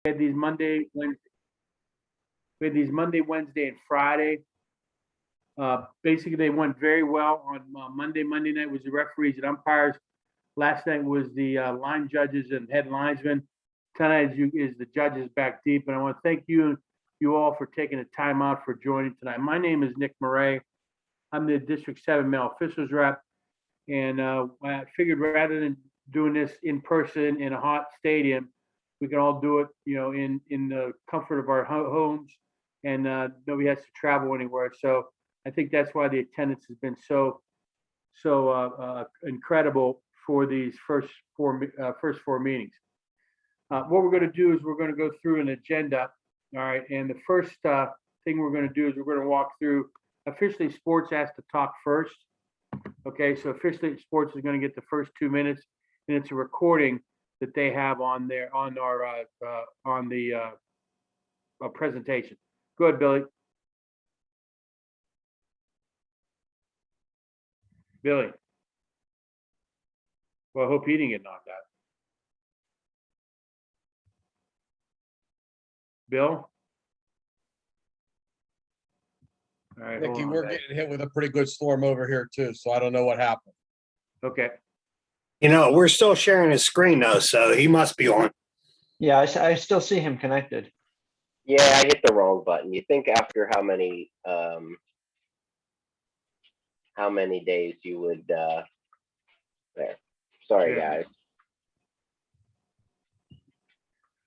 We had these Monday, Wednesday, and Friday. Basically, they went very well on Monday. Monday night was the referees and umpires. Last night was the line judges and head linesmen. Tonight is the judges back deep. And I want to thank you all for taking the time out for joining tonight. My name is Nick Murray. I'm the District 7 male officials rep. And I figured rather than doing this in person in a hot stadium, we can all do it, in the comfort of our homes, and nobody has to travel anywhere. So I think that's why the attendance has been so incredible for these first four meetings. What we're going to do is we're going to go through an agenda. All right, and the first thing we're going to do is we're going to walk through. Officially, sports has to talk first. Okay, so officially, sports is going to get the first 2 minutes, and it's a recording that they have on the presentation. Go ahead, Billy. Billy. Well, I hope he didn't get knocked out. Bill? All right, Nicky, we're getting hit with a pretty good storm over here too, so I don't know what happened. Okay. We're still sharing his screen though, so he must be on. Yeah, I still see him connected. Yeah, I hit the wrong button. You think after how many days you would there. Sorry, Yeah. guys.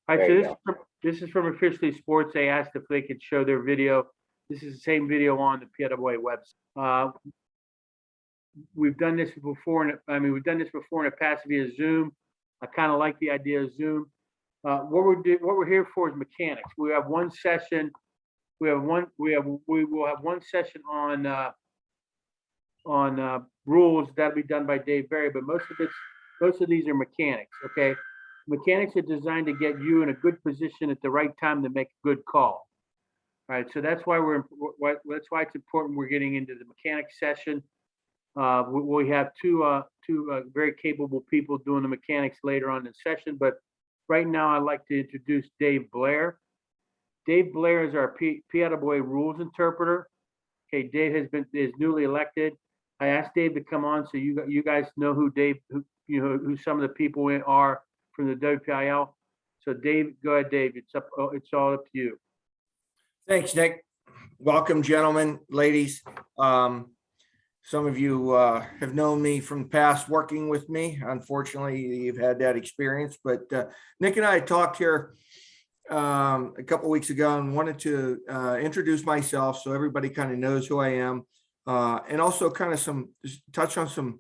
All right, There so you this is from Officially Sports. They asked if they could show their video. This is the same video on the PIAL website. We've done this before, we've done this before in the past via Zoom. I kind of like the idea of Zoom. What we're here for is mechanics. We have one session. We will have one session on rules that'll be done by Dave Berry, but most of these are mechanics. Okay, mechanics are designed to get you in a good position at the right time to make a good call. All right, so that's why that's why it's important we're getting into the mechanics session. We have two very capable people doing the mechanics later on in the session, but right now I'd like to introduce Dave Blair. Dave Blair is our PIAL rules interpreter. Okay, Dave is newly elected. I asked Dave to come on so you guys know who who some of the people are from the WPIAL. So Dave, go ahead, Dave. It's all up to you. Thanks, Nick. Welcome, gentlemen, ladies. Some of you have known me from the past working with me. Unfortunately, you've had that experience, but Nick and I talked here a couple of weeks ago and wanted to introduce myself so everybody kind of knows who I am, and also kind of touch on some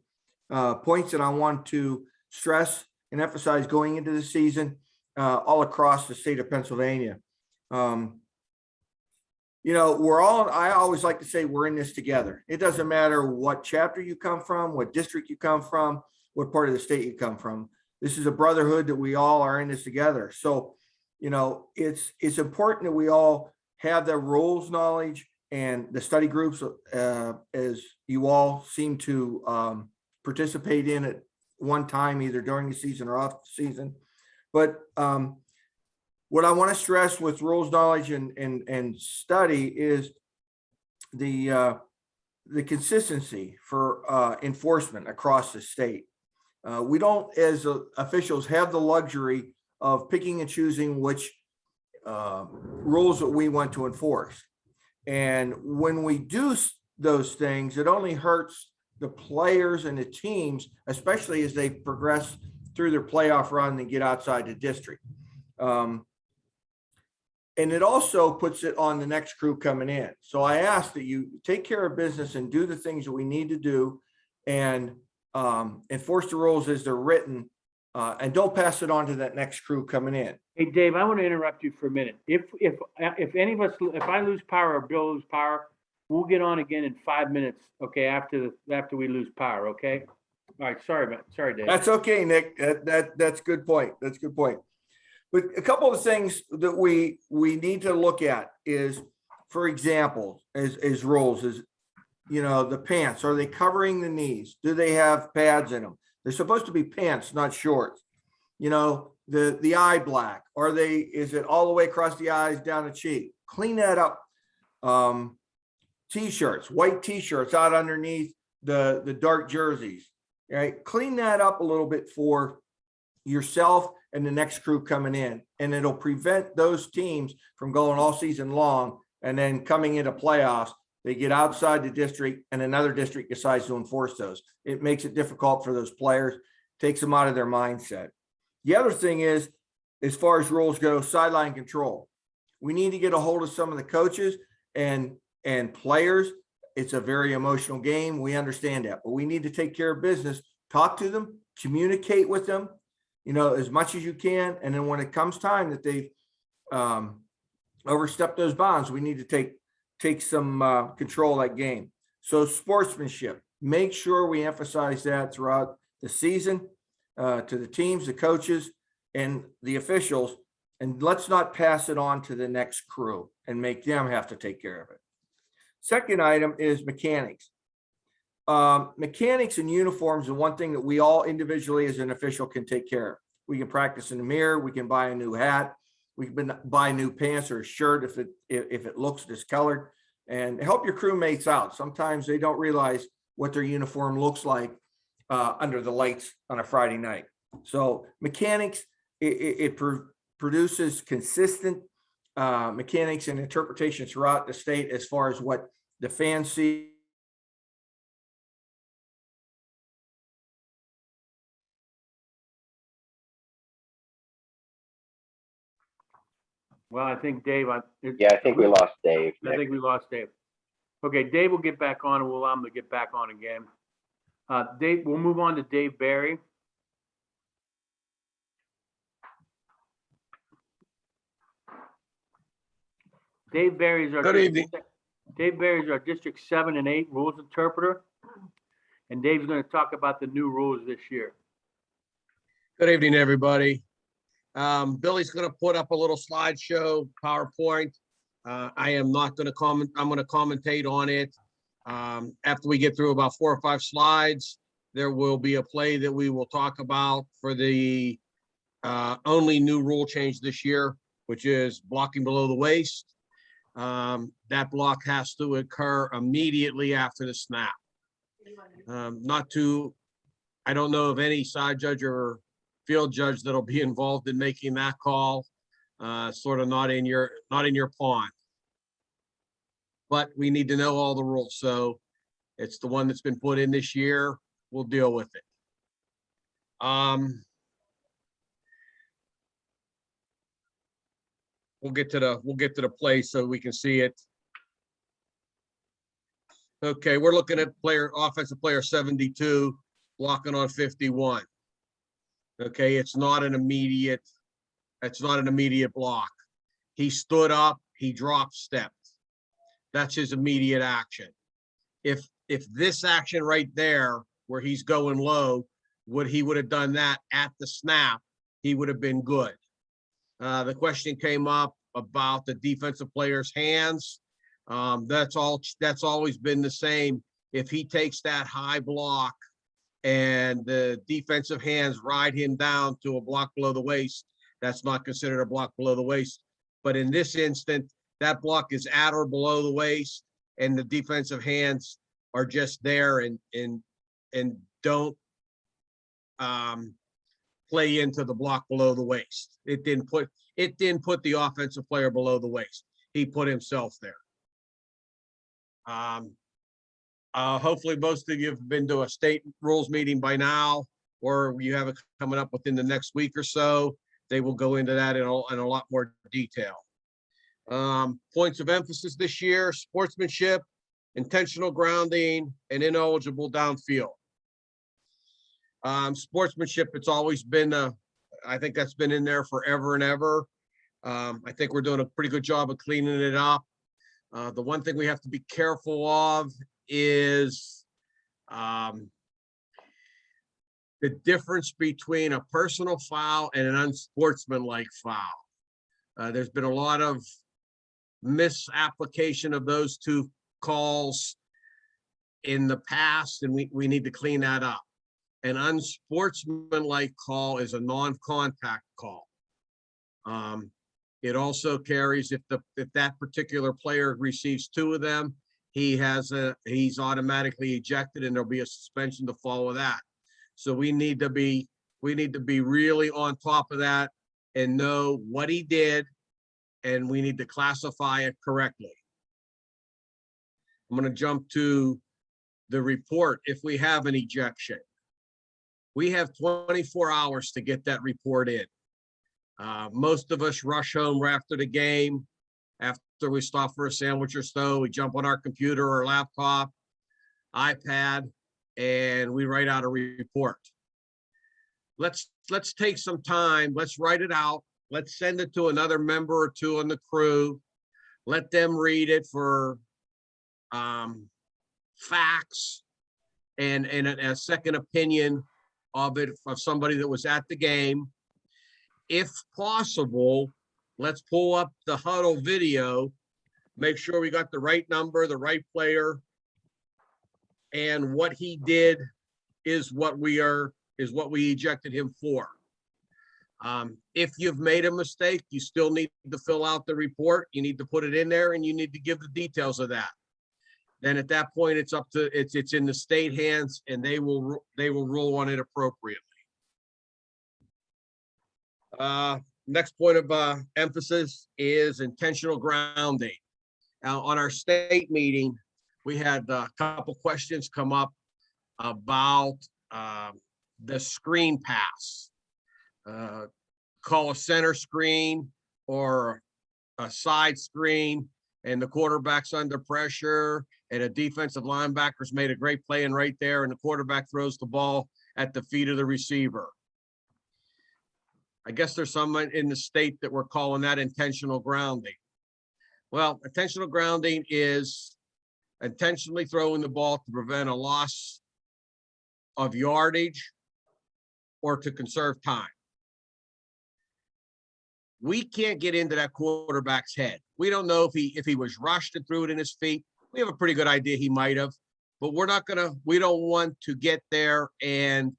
points that I want to stress and emphasize going into the season all across the state of Pennsylvania. I always like to say we're in this together. It doesn't matter what chapter you come from, what district you come from, what part of the state you come from. This is a brotherhood that we all are in this together. So, it's important that we all have the rules knowledge and the study groups, as you all seem to participate in at one time, either during the season or off the season. But what I want to stress with rules knowledge and study is the consistency for enforcement across the state. We don't, as officials, have the luxury of picking and choosing which rules that we want to enforce. And when we do those things, it only hurts the players and the teams, especially as they progress through their playoff run and get outside the district. And it also puts it on the next crew coming in. So I ask that you take care of business and do the things that we need to do and enforce the rules as they're written, and don't pass it on to that next crew coming in. Hey, Dave, I want to interrupt you for a minute. If any of us, if I lose power or Bill lose power, we'll get on again in 5 minutes. Okay, after we lose power. Okay. All right. Sorry, Dave. That's okay, Nick. That's a good point. That's a good point. But a couple of things that we need to look at is, for example, as rules is, the pants, are they covering the knees? Do they have pads in them? They're supposed to be pants, not shorts. the eye black? Is it all the way across the eyes down the cheek? Clean that up. T-shirts, white T-shirts out underneath the dark jerseys, right? Clean that up a little bit for yourself and the next crew coming in, and it'll prevent those teams from going all season long and then coming into playoffs. They get outside the district and another district decides to enforce those. It makes it difficult for those players, takes them out of their mindset. The other thing is, as far as rules go, sideline control. We need to get a hold of some of the coaches and players. It's a very emotional game. We understand that, but we need to take care of business, talk to them, communicate with them, as much as you can. And then when it comes time that they've overstepped those bounds, we need to take some control of that game. So sportsmanship, make sure we emphasize that throughout the season to the teams, the coaches, and the officials. And let's not pass it on to the next crew and make them have to take care of it. Second item is mechanics. Mechanics and uniforms are one thing that we all individually as an official can take care of. We can practice in the mirror. We can buy a new hat. We can buy new pants or a shirt if it looks discolored, and help your crewmates out. Sometimes they don't realize what their uniform looks like under the lights on a Friday night. So mechanics, it produces consistent mechanics and interpretation throughout the state as far as what the fans see. Well, I think Dave, Yeah, I think we lost Dave. I think we lost Dave. Okay, Dave will get back on and we'll allow him to get back on again. Dave, we'll move on to Dave Barry. Dave Barry is our. Good evening. Dave Barry is our District 7 and 8 rules interpreter. And Dave's going to talk about the new rules this year. Good evening, everybody. Billy's going to put up a little slideshow, PowerPoint. I am not going to comment. I'm going to commentate on it. After we get through about 4 or 5 slides, there will be a play that we will talk about for the only new rule change this year, which is blocking below the waist. That block has to occur immediately after the snap. I don't know of any side judge or field judge that'll be involved in making that call. Sort of not in your pond. But we need to know all the rules. So it's the one that's been put in this year. We'll deal with it. We'll get to the play so we can see it. Okay, we're looking at offensive player 72 blocking on 51. Okay, it's not an immediate block. He stood up, he drop stepped. That's his immediate action. If this action right there, where he's going low, he would have done that at the snap, he would have been good. The question came up about the defensive player's hands. That's always been the same. If he takes that high block and the defensive hands ride him down to a block below the waist, that's not considered a block below the waist. But in this instant, that block is at or below the waist, and the defensive hands are just there and don't play into the block below the waist. It didn't put the offensive player below the waist. He put himself there. Hopefully most of you have been to a state rules meeting by now, or you have it coming up within the next week or so. They will go into that in a lot more detail. Points of emphasis this year: sportsmanship, intentional grounding, and ineligible downfield. Sportsmanship, it's always been I think that's been in there forever and ever. I think we're doing a pretty good job of cleaning it up. The one thing we have to be careful of is the difference between a personal foul and an unsportsmanlike foul. There's been a lot of misapplication of those two calls in the past, and we need to clean that up. An unsportsmanlike call is a non-contact call. It also carries if that particular player receives 2 of them, he's automatically ejected and there'll be a suspension to follow that. So we need to be really on top of that and know what he did, and we need to classify it correctly. I'm going to jump to the report. If we have an ejection, we have 24 hours to get that report in. Most of us rush home after the game. After we stop for a sandwich or so, we jump on our computer or laptop, iPad, and we write out a report. Let's take some time. Let's write it out. Let's send it to another member or 2 on the crew. Let them read it for facts and a second opinion of somebody that was at the game. If possible, let's pull up the huddle video, make sure we got the right number, the right player, and what he did is what we ejected him for. If you've made a mistake, you still need to fill out the report. You need to put it in there and you need to give the details of that. Then at that point, it's in the state hands and they will rule on it appropriately. Next point of emphasis is intentional grounding. Now, on our state meeting, we had a couple questions come up about the screen pass. Call a center screen or a side screen, and the quarterback's under pressure, and a defensive linebacker's made a great play and right there, and the quarterback throws the ball at the feet of the receiver. I guess there's someone in the state that we're calling that intentional grounding. Well, intentional grounding is intentionally throwing the ball to prevent a loss of yardage or to conserve time. We can't get into that quarterback's head. We don't know if he was rushed and threw it in his feet. We have a pretty good idea he might have, but we don't want to get there and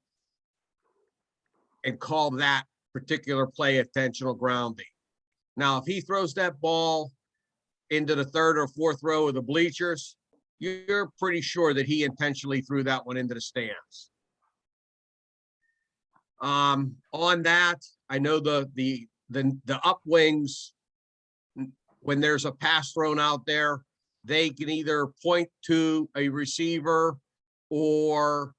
call that particular play intentional grounding. Now, if he throws that ball into the 3rd or 4th row of the bleachers, you're pretty sure that he intentionally threw that one into the stands. On that, I know the upwings, when there's a pass thrown out there, they can either point to a receiver or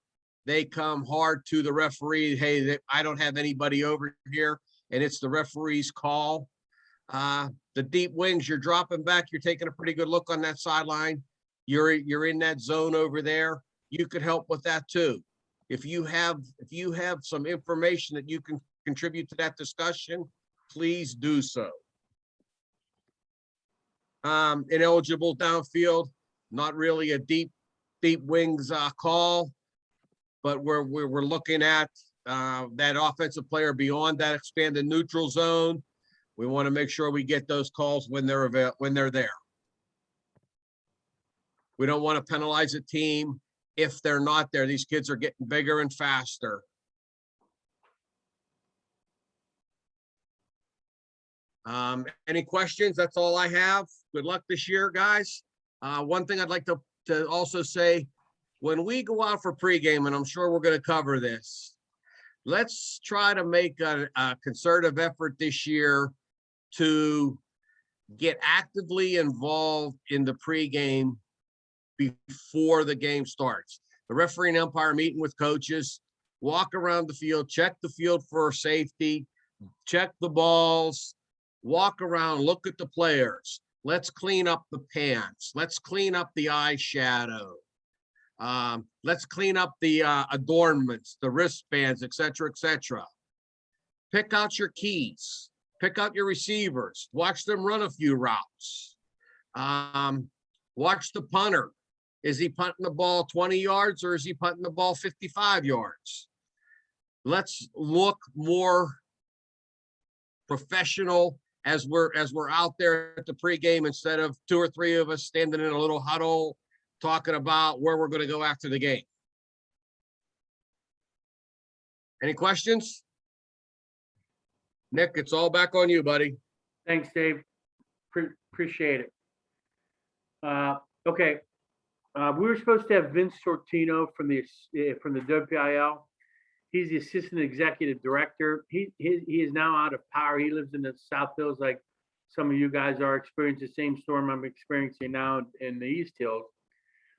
they come hard to the referee. Hey, I don't have anybody over here, and it's the referee's call. The deep wings, you're dropping back. You're taking a pretty good look on that sideline. You're in that zone over there. You could help with that too. If you have some information that you can contribute to that discussion, please do so. Ineligible downfield, not really a deep wings call, but we're looking at that offensive player beyond that expanded neutral zone. We want to make sure we get those calls when they're there. We don't want to penalize a team if they're not there. These kids are getting bigger and faster. Any questions? That's all I have. Good luck this year, guys. One thing I'd like to also say, when we go out for pregame, and I'm sure we're going to cover this, let's try to make a concerted effort this year to get actively involved in the pregame before the game starts. The referee and umpire meeting with coaches, walk around the field, check the field for safety, check the balls, walk around, look at the players. Let's clean up the pants. Let's clean up the eyeshadow. Let's clean up the adornments, the wristbands, et cetera, et cetera. Pick out your keys. Pick out your receivers. Watch them run a few routes. Watch the punter. Is he punting the ball 20 yards or is he punting the ball 55 yards? Let's look more professional as we're out there at the pregame instead of 2 or 3 of us standing in a little huddle talking about where we're going to go after the game. Any questions? Nick, it's all back on you, buddy. Thanks, Dave. Appreciate it. Okay. We were supposed to have Vince Sortino from the WPIL. He's the assistant executive director. He is now out of power. He lives in the South Hills, like some of you guys are experiencing the same storm I'm experiencing now in the East Hills.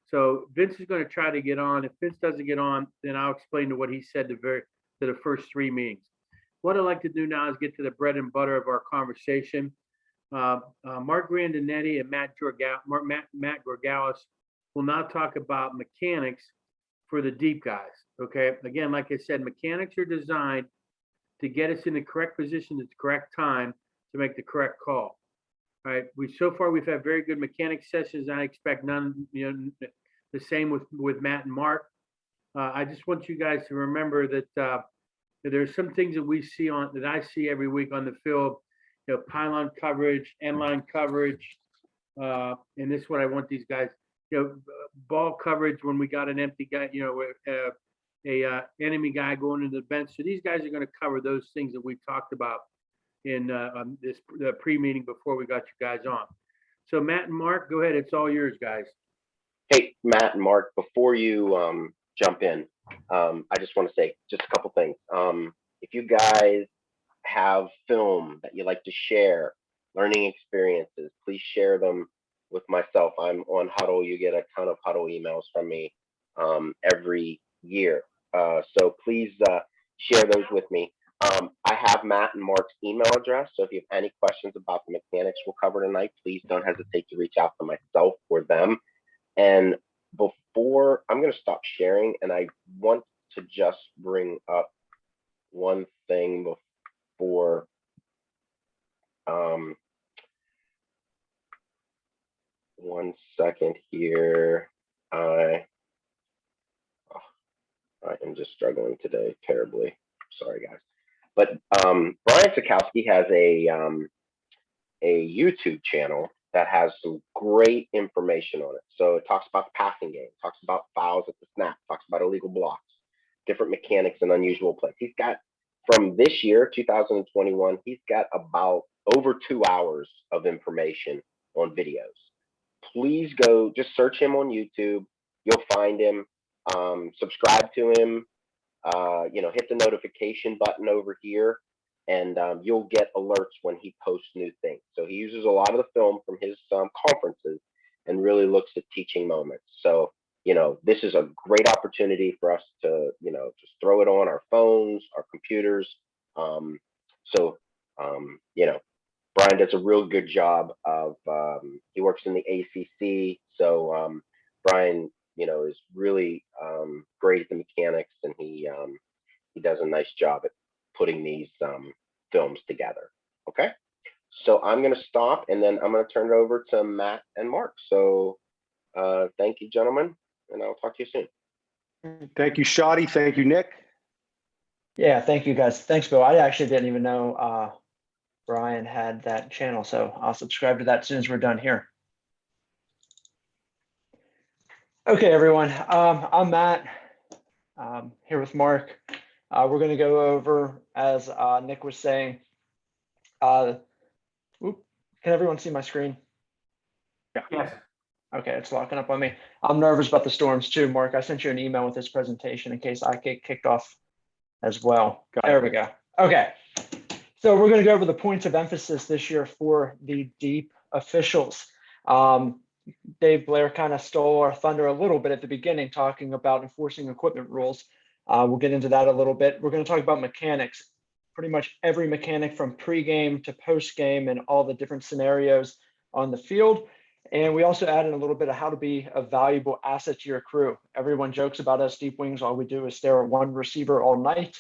So Vince is going to try to get on. If Vince doesn't get on, then I'll explain to what he said to the first 3 meetings. What I'd like to do now is get to the bread and butter of our conversation. Mark Grandinetti and Matt Gorgalis will now talk about mechanics for the deep guys. Okay. Again, like I said, mechanics are designed to get us in the correct position at the correct time to make the correct call. All right. So far we've had very good mechanic sessions. I expect none, the same with Matt and Mark. I just want you guys to remember that there's some things that we see that I see every week on the field, pylon coverage, end line coverage. And this is what I want these guys, ball coverage when we got an empty guy, enemy guy going into the bench. So these guys are going to cover those things that we talked about in the pre-meeting before we got you guys on. So Matt and Mark, go ahead. It's all yours, guys. Hey, Matt and Mark, before you jump in, I just want to say just a couple things. If you guys have film that you like to share, learning experiences, please share them with myself. I'm on Huddle. You get a ton of Huddle emails from me every year. So please share those with me. I have Matt and Mark's email address. So if you have any questions about the mechanics we'll cover tonight, please don't hesitate to reach out to myself or them. And before I'm going to stop sharing, and I want to just bring up one thing before one second here. I am just struggling today terribly. Sorry, guys. But Brian Sikowski has a YouTube channel that has some great information on it. So it talks about the passing game, talks about fouls at the snap, talks about illegal blocks, different mechanics and unusual plays. He's got, from this year, 2021, he's got about over 2 hours of information on videos. Please go, just search him on YouTube. You'll find him. Subscribe to him. Hit the notification button over here, and you'll get alerts when he posts new things. So he uses a lot of the film from his conferences and really looks at teaching moments. So, this is a great opportunity for us to, just throw it on our phones, our computers. Brian does a real good job of, he works in the ACC. So Brian, is really great at the mechanics, and he does a nice job at putting these films together. Okay, so I'm going to stop, and then I'm going to turn it over to Matt and Mark. So thank you, gentlemen, and I'll talk to you soon. Thank you, Shoddy. Thank you, Nick. Yeah, thank you guys. Thanks, Bill. I actually didn't even know Brian had that channel, so I'll subscribe to that as soon as we're done here. Okay, everyone. I'm Matt. Here with Mark. We're going to go over, as Nick was saying. Can everyone see my screen? Yes. Okay, it's locking up on me. I'm nervous about the storms too, Mark. I sent you an email with this presentation in case I get kicked off as well. There we go. Okay, so we're going to go over the points of emphasis this year for the deep officials. Dave Blair kind of stole our thunder a little bit at the beginning, talking about enforcing equipment rules. We'll get into that a little bit. We're going to talk about mechanics, pretty much every mechanic from pregame to postgame and all the different scenarios on the field. And we also added a little bit of how to be a valuable asset to your crew. Everyone jokes about us deep wings. All we do is stare at one receiver all night.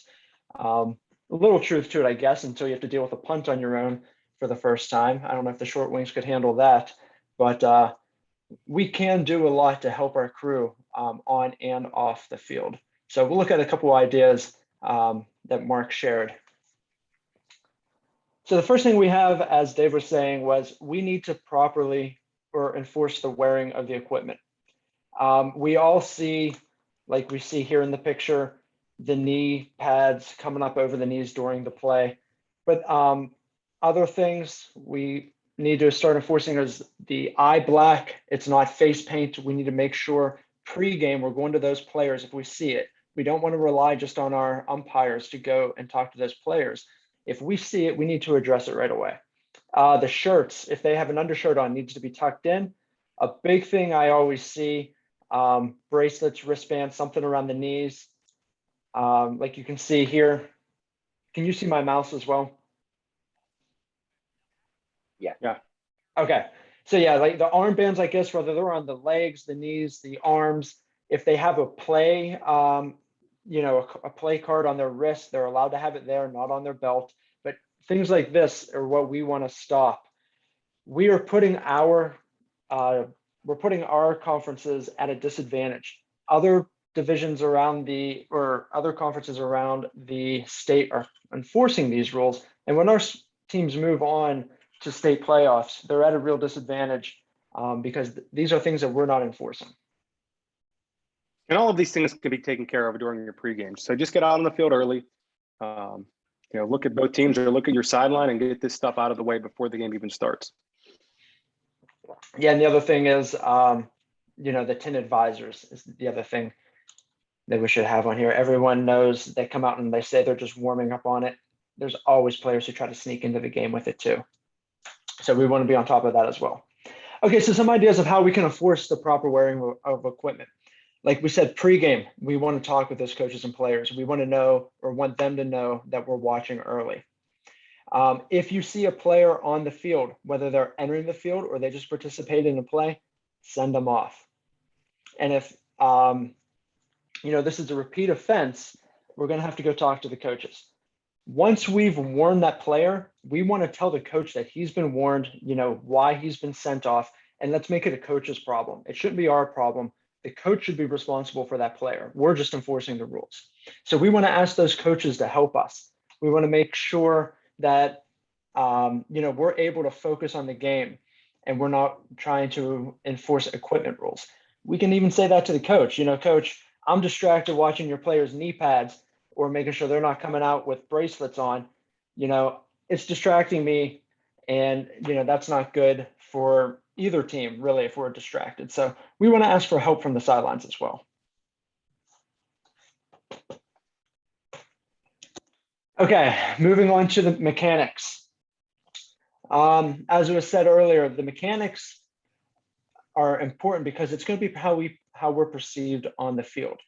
A little truth to it, I guess, until you have to deal with a punt on your own for the first time. I don't know if the short wings could handle that, but we can do a lot to help our crew on and off the field. So we'll look at a couple ideas that Mark shared. So the first thing we have, as Dave was saying, was we need to properly enforce the wearing of the equipment. We all see, like we see here in the picture, the knee pads coming up over the knees during the play. But other things we need to start enforcing is the eye black. It's not face paint. We need to make sure pre-game we're going to those players if we see it. We don't want to rely just on our umpires to go and talk to those players. If we see it, we need to address it right away. The shirts, if they have an undershirt on, needs to be tucked in. A big thing I always see, bracelets, wristbands, something around the knees. Like you can see here. Can you see my mouse as well? Yeah. Okay. So yeah, like the armbands, I guess, whether they're on the legs, the knees, the arms, if they have a play, a play card on their wrist, they're allowed to have it there, not on their belt. But things like this are what we want to stop. We are putting our conferences at a disadvantage. Other divisions around other conferences around the state are enforcing these rules. And when our teams move on to state playoffs, they're at a real disadvantage because these are things that we're not enforcing. And all of these things can be taken care of during your pregame. So just get out on the field early. Look at both teams or look at your sideline and get this stuff out of the way before the game even starts. Yeah, and the other thing is, the 10 advisors is the other thing that we should have on here. Everyone knows they come out and they say they're just warming up on it. There's always players who try to sneak into the game with it too. So we want to be on top of that as well. Okay, so some ideas of how we can enforce the proper wearing of equipment. Like we said, pregame, we want to talk with those coaches and players. We want to know or want them to know that we're watching early. If you see a player on the field, whether they're entering the field or they just participate in a play, send them off. And if, this is a repeat offense, we're going to have to go talk to the coaches. Once we've warned that player, we want to tell the coach that he's been warned, why he's been sent off, and let's make it a coach's problem. It shouldn't be our problem. The coach should be responsible for that player. We're just enforcing the rules. So we want to ask those coaches to help us. We want to make sure that, we're able to focus on the game and we're not trying to enforce equipment rules. We can even say that to the coach, coach, I'm distracted watching your players' knee pads or making sure they're not coming out with bracelets on, it's distracting me. And, that's not good for either team, really, if we're distracted. So we want to ask for help from the sidelines as well. Okay, moving on to the mechanics. As was said earlier, the mechanics are important because it's going to be how we're perceived on the field.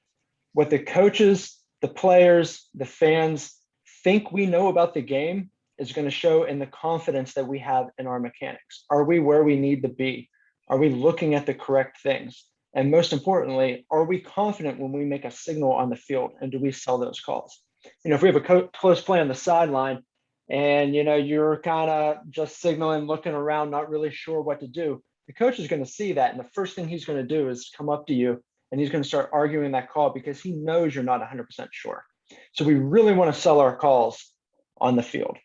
What the coaches, the players, the fans think we know about the game is going to show in the confidence that we have in our mechanics. Are we where we need to be? Are we looking at the correct things? And most importantly, are we confident when we make a signal on the field, and do we sell those calls? If we have a close play on the sideline and, you're kind of just signaling, looking around, not really sure what to do, the coach is going to see that. And the first thing he's going to do is come up to you and he's going to start arguing that call because he knows you're not 100% sure. So we really want to sell our calls on the field.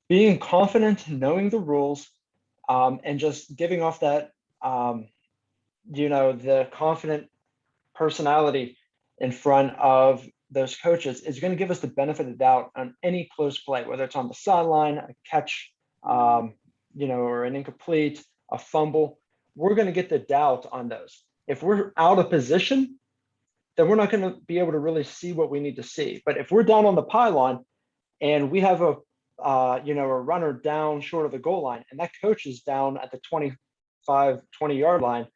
Being confident, knowing the rules, and just giving off that, the confident personality in front of those coaches is going to give us the benefit of the doubt on any close play, whether it's on the sideline, a catch, or an incomplete, a fumble. We're going to get the doubt on those. If we're out of position, then we're not going to be able to really see what we need to see. But if we're down on the pylon and we have a runner down short of the goal line, and that coach is down at the 20-yard line,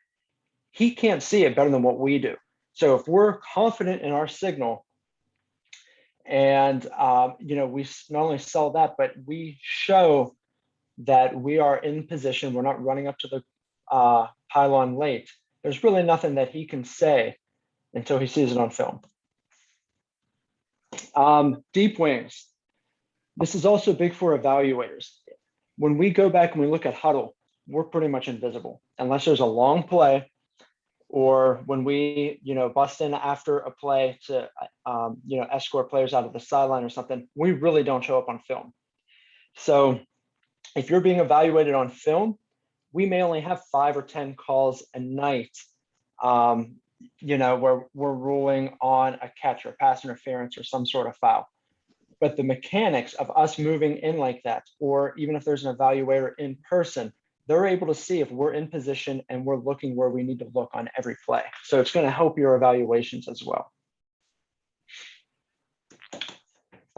he can't see it better than what we do. So if we're confident in our signal and, we not only sell that, but we show that we are in position, we're not running up to the pylon late, there's really nothing that he can say until he sees it on film. Deep wings. This is also big for evaluators. When we go back and we look at huddle, we're pretty much invisible unless there's a long play or when we, bust in after a play to, escort players out of the sideline or something, we really don't show up on film. So if you're being evaluated on film, we may only have 5 or 10 calls a night where we're ruling on a catch or pass interference or some sort of foul. But the mechanics of us moving in like that, or even if there's an evaluator in person, they're able to see if we're in position and we're looking where we need to look on every play. So it's going to help your evaluations as well.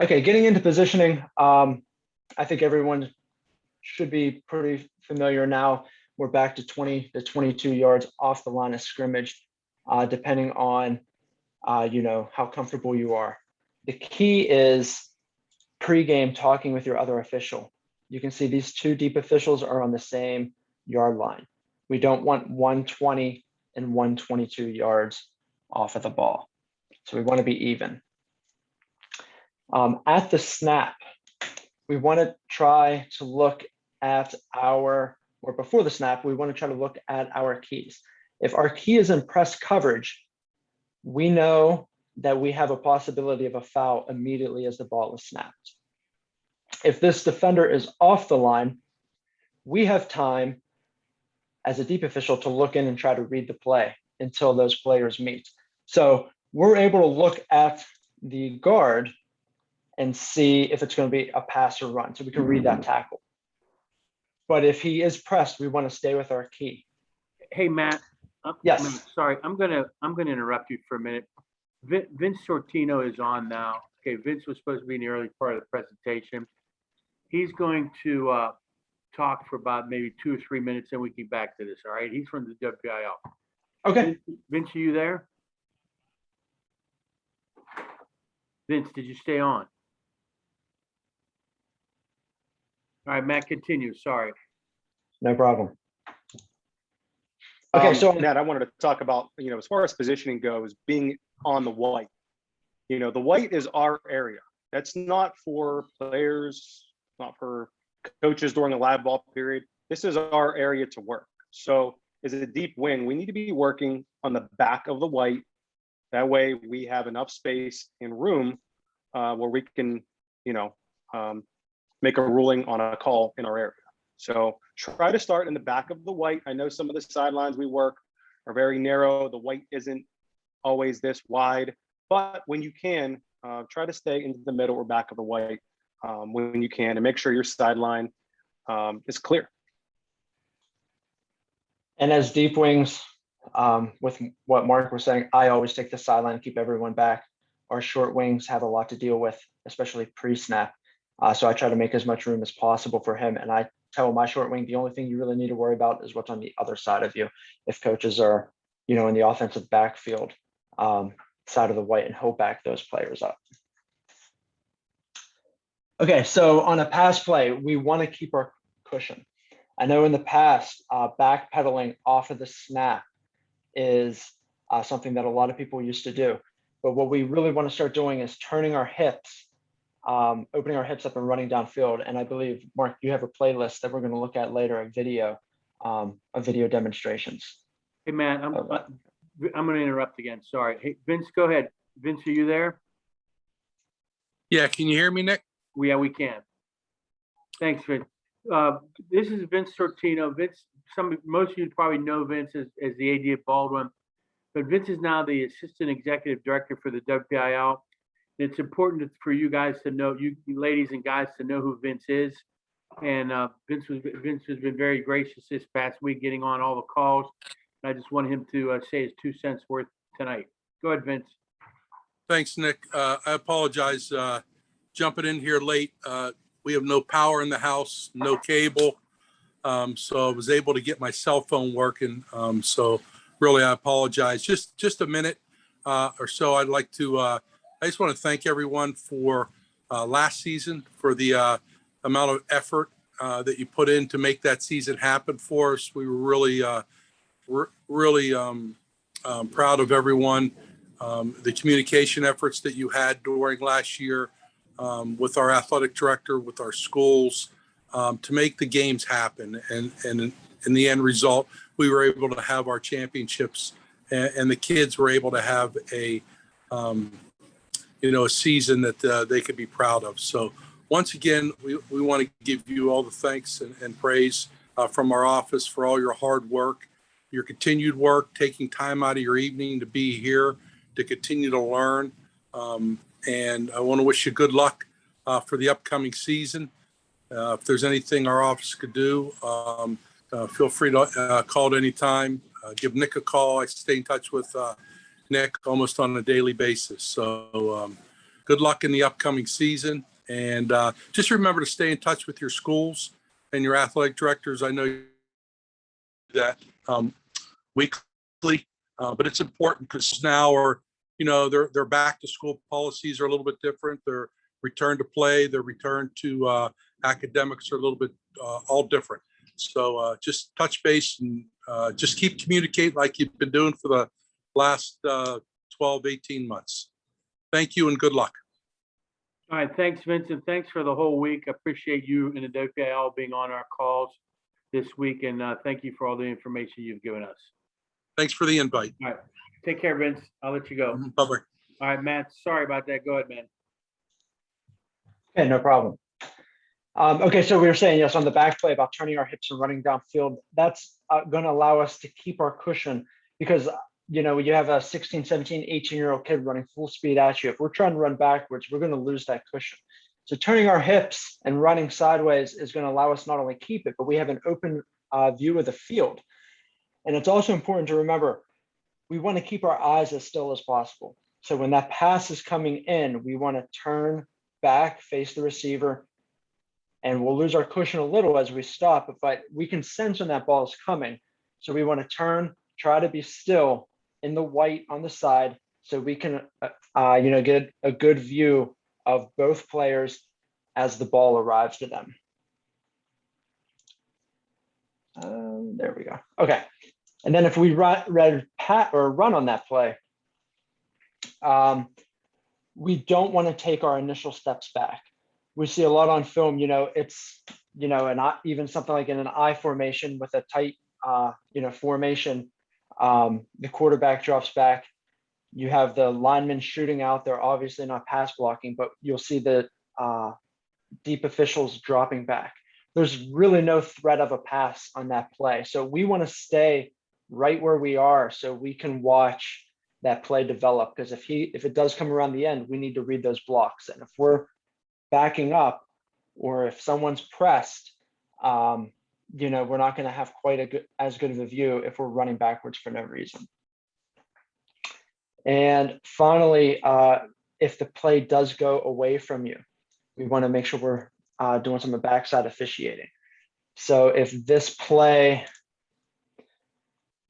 Okay, getting into positioning, I think everyone should be pretty familiar now. We're back to 20 to 22 yards off the line of scrimmage, depending on, how comfortable you are. The key is pre-game talking with your other official. You can see these two deep officials are on the same yard line. We don't want 120 and 122 yards off of the ball. So we want to be even. At the snap, we want to try to look at or before the snap, we want to try to look at our keys. If our key is in press coverage, we know that we have a possibility of a foul immediately as the ball is snapped. If this defender is off the line, we have time as a deep official to look in and try to read the play until those players meet. So we're able to look at the guard and see if it's going to be a pass or run. So we can read that tackle. But if he is pressed, we want to stay with our key. Hey, Matt. Yes. Matt, sorry, I'm gonna interrupt you for a minute. Vince Sortino is on now. Okay, Vince was supposed to be in the early part of the presentation. He's going to talk for about maybe 2 or 3 minutes, and we can get back to this. All right. He's from the WPIAL. Okay. Vince, are you there? Vince, did you stay on? All right, Matt, continue. Sorry. No problem. Okay, so Matt, I wanted to talk about, as far as positioning goes, being on the white. The white is our area. That's not for players, not for coaches during the live ball period. This is our area to work. So as a deep wing, we need to be working on the back of the white. That way we have enough space and room where we can, make a ruling on a call in our area. So try to start in the back of the white. I know some of the sidelines we work are very narrow. The white isn't always this wide, but when you can, try to stay into the middle or back of the white when you can, and make sure your sideline is clear. And as deep wings, with what Mark was saying, I always take the sideline and keep everyone back. Our short wings have a lot to deal with, especially pre-snap. So I try to make as much room as possible for him. And I tell my short wing, the only thing you really need to worry about is what's on the other side of you. If coaches are, in the offensive backfield side of the white, and he'll back those players up. Okay, so on a pass play, we want to keep our cushion. I know in the past, backpedaling off of the snap is something that a lot of people used to do. But what we really want to start doing is turning our hips, opening our hips up and running downfield. And I believe, Mark, you have a playlist that we're going to look at later, of video demonstrations. Hey, Matt, I'm going to interrupt again. Sorry. Hey, Vince, go ahead. Vince, are you there? Yeah, can you hear me, Nick? Yeah, we can. Thanks, Vince. This is Vince Sortino. Vince, most of you probably know Vince as the AD at Baldwin, but Vince is now the Assistant Executive Director for the WPIAL. It's important for you guys to know, you ladies and guys, to know who Vince is. And Vince has been very gracious this past week, getting on all the calls. I just want him to say his 2 cents worth tonight. Go ahead, Vince. Thanks, Nick. I apologize jumping in here late. We have no power in the house, no cable. So I was able to get my cell phone working. So really, I apologize. Just a minute or so. I'd like to, I just want to thank everyone for last season, for the amount of effort that you put in to make that season happen for us. We were really proud of everyone. The communication efforts that you had during last year with our athletic director, with our schools, to make the games happen. And in the end result, we were able to have our championships, and the kids were able to have a season that they could be proud of. So once again, we want to give you all the thanks and praise from our office for all your hard work your continued work, taking time out of your evening to be here to continue to learn. And I want to wish you good luck for the upcoming season. If there's anything our office could do, feel free to call at any time. Give Nick a call. I stay in touch with Nick almost on a daily basis. So good luck in the upcoming season. And just remember to stay in touch with your schools and your athletic directors. I know that weekly, but it's important because now their back to school policies are a little bit different. Their return to play, their return to academics are a little bit all different. So just touch base and just keep communicating like you've been doing for the last 12, 18 months. Thank you and good luck. All right, thanks, Vincent. Thanks for the whole week. I appreciate you and the WPIAL being on our calls this week, and thank you for all the information you've given us. Thanks for the invite. All right, take care, Vince. I'll let you go. Bye-bye. All right, Matt, sorry about that. Go ahead, man. Okay, no problem. Okay, so we were saying, yes, on the back play about turning our hips and running downfield, that's going to allow us to keep our cushion because, you have a 16, 17, 18-year-old kid running full speed at you. If we're trying to run backwards, we're going to lose that cushion. So turning our hips and running sideways is going to allow us not only keep it, but we have an open view of the field. And it's also important to remember, we want to keep our eyes as still as possible. So when that pass is coming in, we want to turn back, face the receiver, and we'll lose our cushion a little as we stop, but we can sense when that ball is coming. So we want to turn, try to be still in the white on the side so we can, get a good view of both players as the ball arrives to them. There we go. Okay. And then if we run on that play, we don't want to take our initial steps back. We see a lot on film, it's, even something like in an I formation with a tight, formation, the quarterback drops back. You have the linemen shooting out. They're obviously not pass blocking, but you'll see the deep officials dropping back. There's really no threat of a pass on that play. So we want to stay right where we are so we can watch that play develop. Because if it does come around the end, we need to read those blocks. And if we're backing up or if someone's pressed, we're not going to have quite as good of a view if we're running backwards for no reason. And finally, if the play does go away from you, we want to make sure we're doing some backside officiating. So if this play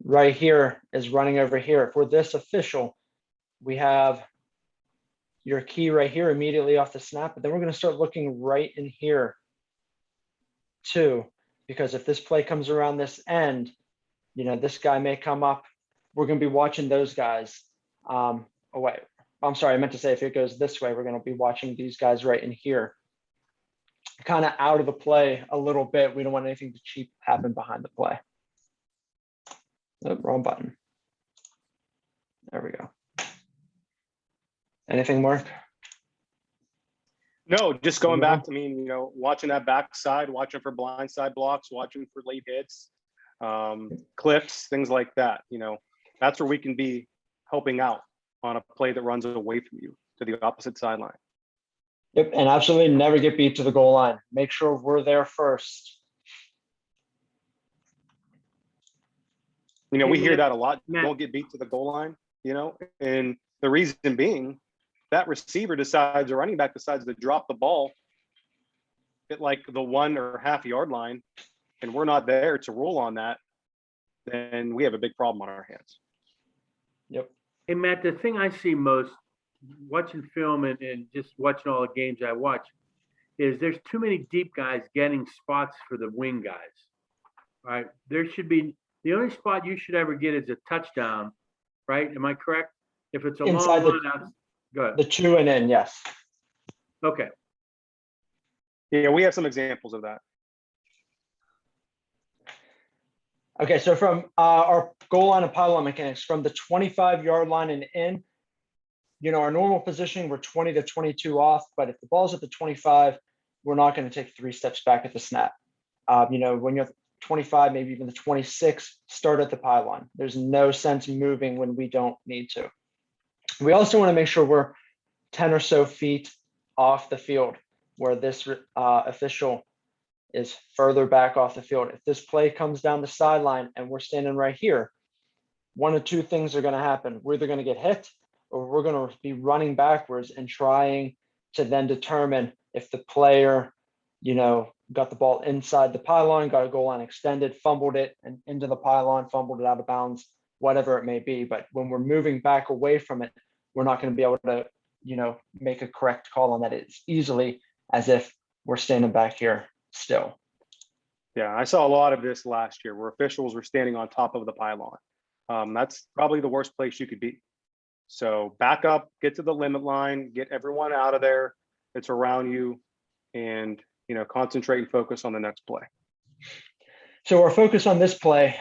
right here is running over here, if we're this official, we have your key right here immediately off the snap, but then we're going to start looking right in here too, because if this play comes around this end, this guy may come up. We're going to be watching those guys. Wait, I'm sorry, I meant to say if it goes this way, we're going to be watching these guys right in here, kind of out of the play a little bit. We don't want anything to cheap happen behind the play. Oh, wrong button. There we go. Anything, Mark? No, just going back to, watching that backside, watching for blindside blocks, watching for late hits, clips, things like that. That's where we can be helping out on a play that runs away from you to the opposite sideline. Yep, and absolutely never get beat to the goal line. Make sure we're there first. We hear that a lot. Don't get beat to the goal line, and the reason being that receiver decides, or running back decides to drop the ball at like the 1 or half yard line, and we're not there to rule on that, then we have a big problem on our hands. Yep. Hey, Matt, the thing I see most watching film and just watching all the games I watch is there's too many deep guys getting spots for the wing guys. All right. There should be the only spot you should ever get is a touchdown, right? Am I correct? If it's a Inside long run out, go ahead. The 2 and in, yes. Okay. Yeah, we have some examples of that. Okay, so from our goal line and pylon mechanics, from the 25-yard line and in, our normal positioning, we're 20 to 22 off, but if the ball's at the 25, we're not going to take 3 steps back at the snap. When you're 25, maybe even the 26, start at the pylon. There's no sense moving when we don't need to. We also want to make sure we're 10 or so feet off the field where this official is further back off the field. If this play comes down the sideline and we're standing right here, one of two things are going to happen. We're either going to get hit or we're going to be running backwards and trying to then determine if the player, got the ball inside the pylon, got a goal line extended, fumbled it and into the pylon, fumbled it out of bounds, whatever it may be. But when we're moving back away from it, we're not going to be able to, make a correct call on that as easily as if we're standing back here still. Yeah, I saw a lot of this last year where officials were standing on top of the pylon. That's probably the worst place you could be. So back up, get to the limit line, get everyone out of there that's around you, and concentrate and focus on the next play. So our focus on this play,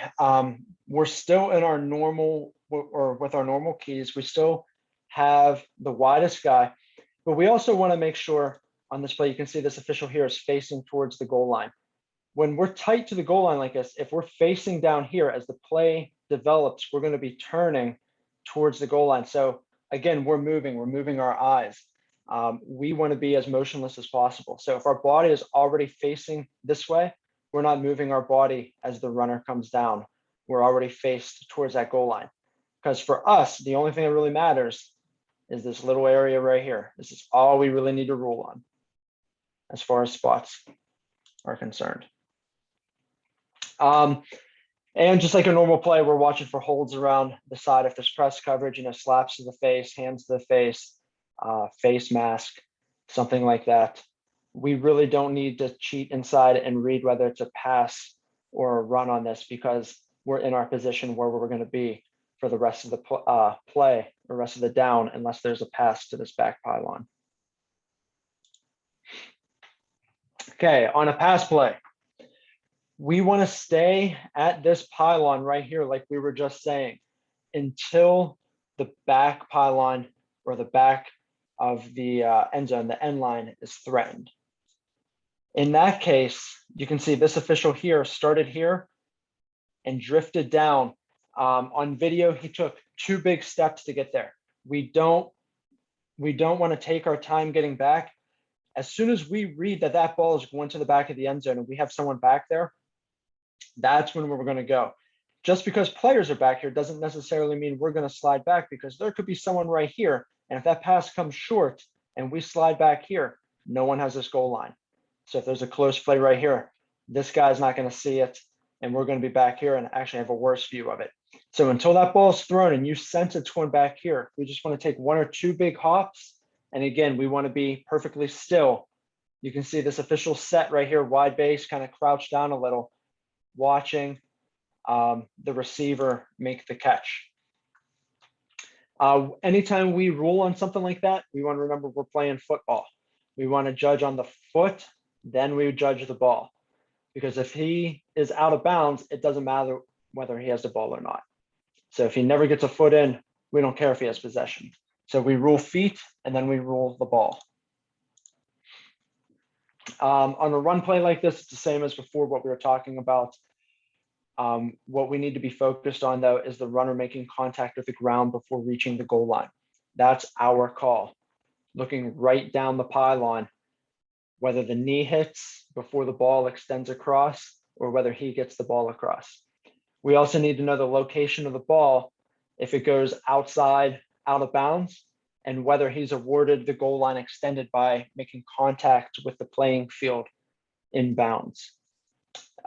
we're still in our normal, or with our normal keys, we still have the widest guy, but we also want to make sure on this play, you can see this official here is facing towards the goal line. When we're tight to the goal line like this, if we're facing down here as the play develops, we're going to be turning towards the goal line. So again, we're moving our eyes. We want to be as motionless as possible. So if our body is already facing this way, we're not moving our body as the runner comes down. We're already faced towards that goal line. Because for us, the only thing that really matters is this little area right here. This is all we really need to rule on as far as spots are concerned. And just like a normal play, we're watching for holds around the side. If there's press coverage, slaps to the face, hands to the face, face mask, something like that. We really don't need to cheat inside and read whether it's a pass or a run on this, because we're in our position where we're going to be for the rest of the play or rest of the down, unless there's a pass to this back pylon. Okay, on a pass play, we want to stay at this pylon right here, like we were just saying, until the back pylon or the back of the end zone, the end line, is threatened. In that case, you can see this official here started here and drifted down. On video, he took 2 big steps to get there. We don't want to take our time getting back. As soon as we read that that ball is going to the back of the end zone and we have someone back there, that's when we're going to go. Just because players are back here doesn't necessarily mean we're going to slide back, because there could be someone right here. And if that pass comes short and we slide back here, no one has this goal line. So if there's a close play right here, this guy's not going to see it, and we're going to be back here and actually have a worse view of it. So until that ball is thrown and you sense it's going back here, we just want to take 1 or 2 big hops. And again, we want to be perfectly still. You can see this official set right here, wide base, kind of crouched down a little, watching the receiver make the catch. Anytime we rule on something like that, we want to remember we're playing football. We want to judge on the foot, then we judge the ball. Because if he is out of bounds, it doesn't matter whether he has the ball or not. So if he never gets a foot in, we don't care if he has possession. So we rule feet and then we rule the ball. On a run play like this, it's the same as before what we were talking about. What we need to be focused on, though, is the runner making contact with the ground before reaching the goal line. That's our call. Looking right down the pylon, whether the knee hits before the ball extends across or whether he gets the ball across. We also need to know the location of the ball if it goes outside, out of bounds, and whether he's awarded the goal line extended by making contact with the playing field in bounds.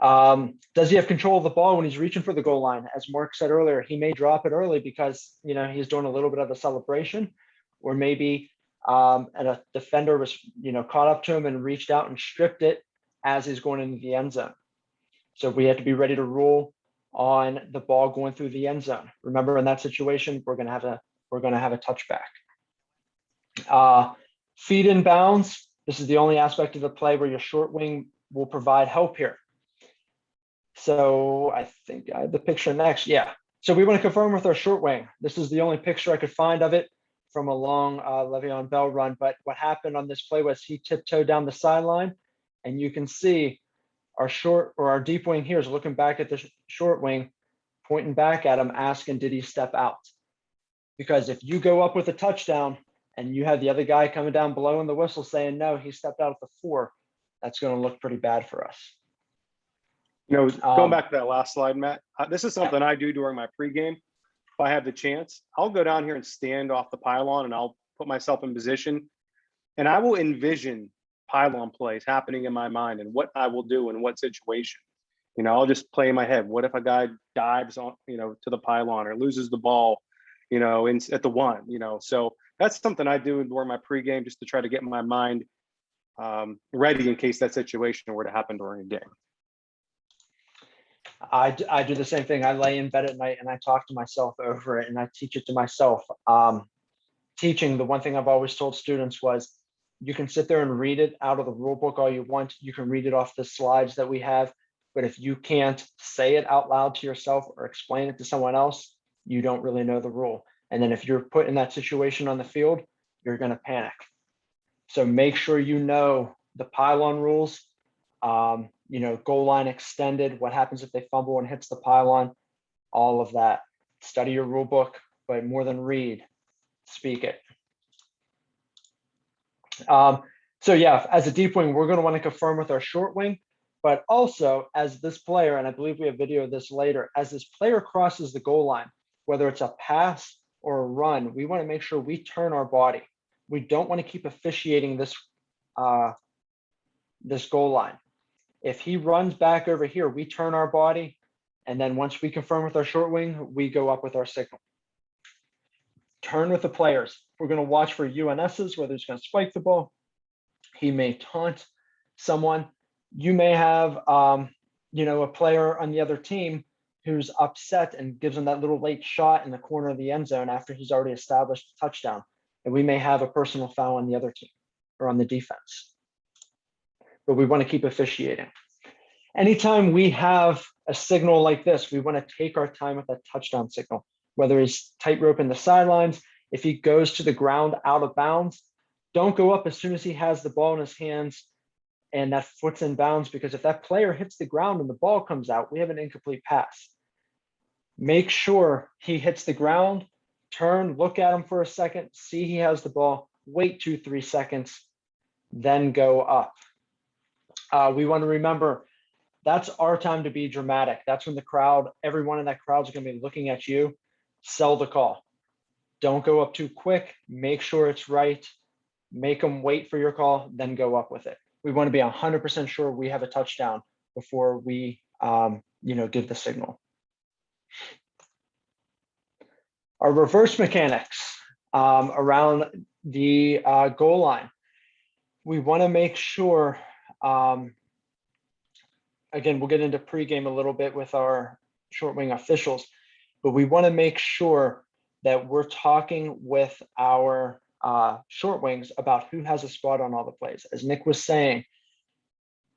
Does he have control of the ball when he's reaching for the goal line? As Mark said earlier, he may drop it early because he's doing a little bit of a celebration, or maybe and a defender was caught up to him and reached out and stripped it as he's going into the end zone. So we have to be ready to rule on the ball going through the end zone. Remember, in that situation, we're going to have a touchback. Feet in bounds. This is the only aspect of the play where your short wing will provide help here. So I think I have the picture next. Yeah. So we want to confirm with our short wing. This is the only picture I could find of it from a long Le'Veon Bell run. But what happened on this play was he tiptoed down the sideline, and you can see our short or our deep wing here is looking back at the short wing, pointing back at him, asking, did he step out? Because if you go up with a touchdown and you have the other guy coming down blowing the whistle saying, no, he stepped out at the 4, that's going to look pretty bad for us. You know, going back to that last slide, Matt, this is something I do during my pregame. If I have the chance, I'll go down here and stand off the pylon and I'll put myself in position and I will envision pylon plays happening in my mind and what I will do in what situation. You know, I'll just play in my head. What if a guy dives on, you know, to the pylon or loses the ball, you know, at the 1, you know? So that's something I do during my pregame just to try to get my mind ready in case that situation were to happen during a game. I do the same thing. I lay in bed at night and I talk to myself over it and I teach it to myself. Teaching, the one thing I've always told students was, you can sit there and read it out of the rule book all you want. You can read it off the slides that we have, but if you can't say it out loud to yourself or explain it to someone else, you don't really know the rule. And then if you're put in that situation on the field, you're going to panic. So make sure you know the pylon rules, you know, goal line extended, what happens if they fumble and hits the pylon, all of that. Study your rule book, but more than read, speak it. So yeah, as a deep wing, we're going to want to confirm with our short wing, but also as this player, and I believe we have video of this later, as this player crosses the goal line, whether it's a pass or a run, we want to make sure we turn our body. We don't want to keep officiating this this goal line. If he runs back over here, we turn our body, and then once we confirm with our short wing, we go up with our signal. Turn with the players. We're going to watch for UNSs, whether he's going to spike the ball. He may taunt someone. You may have, you know, a player on the other team who's upset and gives him that little late shot in the corner of the end zone after he's already established a touchdown. And we may have a personal foul on the other team or on the defense. But we want to keep officiating. Anytime we have a signal like this, we want to take our time with that touchdown signal, whether he's tightrope in the sidelines, if he goes to the ground out of bounds, don't go up as soon as he has the ball in his hands and that foot's in bounds, because if that player hits the ground and the ball comes out, we have an incomplete pass. Make sure he hits the ground, turn, look at him for a second, see he has the ball, wait 2-3 seconds, then go up. We want to remember that's our time to be dramatic. That's when the crowd, everyone in that crowd is going to be looking at you. Sell the call. Don't go up too quick. Make sure it's right. Make them wait for your call, then go up with it. We want to be 100% sure we have a touchdown before we, you know, give the signal. Our reverse mechanics around the goal line. We want to make sure, again, we'll get into pregame a little bit with our short wing officials, but we want to make sure that we're talking with our short wings about who has a spot on all the plays. As Nick was saying,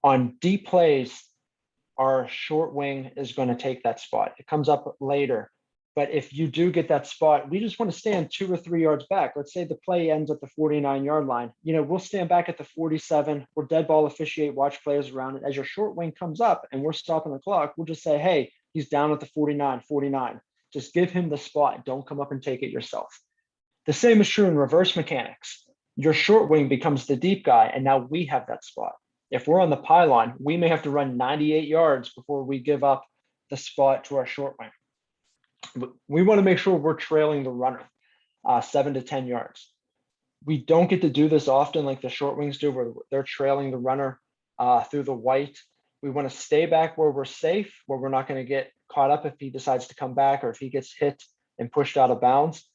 on deep plays, our short wing is going to take that spot. It comes up later. But if you do get that spot, we just want to stand 2 or 3 yards back. Let's say the play ends at the 49-yard line. You know, we'll stand back at the 47. We're dead ball officiate, watch players around it. As your short wing comes up and we're stopping the clock, we'll just say, hey, he's down at the 49. Just give him the spot. Don't come up and take it yourself. The same is true in reverse mechanics. Your short wing becomes the deep guy, and now we have that spot. If we're on the pylon, we may have to run 98 yards before we give up the spot to our short wing. We want to make sure we're trailing the runner 7 to 10 yards. We don't get to do this often like the short wings do, where they're trailing the runner through the white. We want to stay back where we're safe, where we're not going to get caught up if he decides to come back or if he gets hit and pushed out of bounds.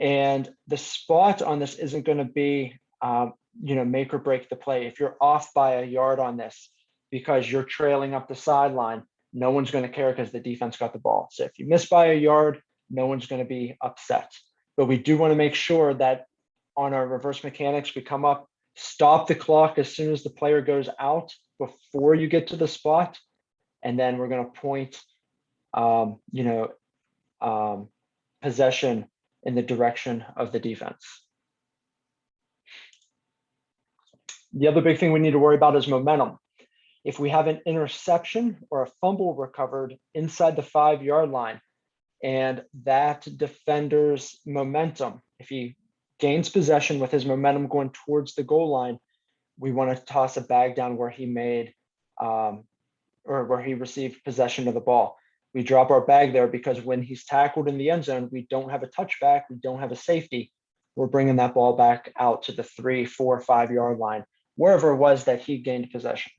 And the spot on this isn't going to be, you know, make or break the play. If you're off by a yard on this because you're trailing up the sideline, no one's going to care because the defense got the ball. So if you miss by a yard, no one's going to be upset. But we do want to make sure that on our reverse mechanics, we come up, stop the clock as soon as the player goes out before you get to the spot. And then we're going to point, you know, possession in the direction of the defense. The other big thing we need to worry about is momentum. If we have an interception or a fumble recovered inside the 5-yard line, and that defender's momentum, if he gains possession with his momentum going towards the goal line, we want to toss a bag down where he made or where he received possession of the ball. We drop our bag there because when he's tackled in the end zone, we don't have a touchback, we don't have a safety. We're bringing that ball back out to the 3, 4, 5-yard line, wherever it was that he gained possession.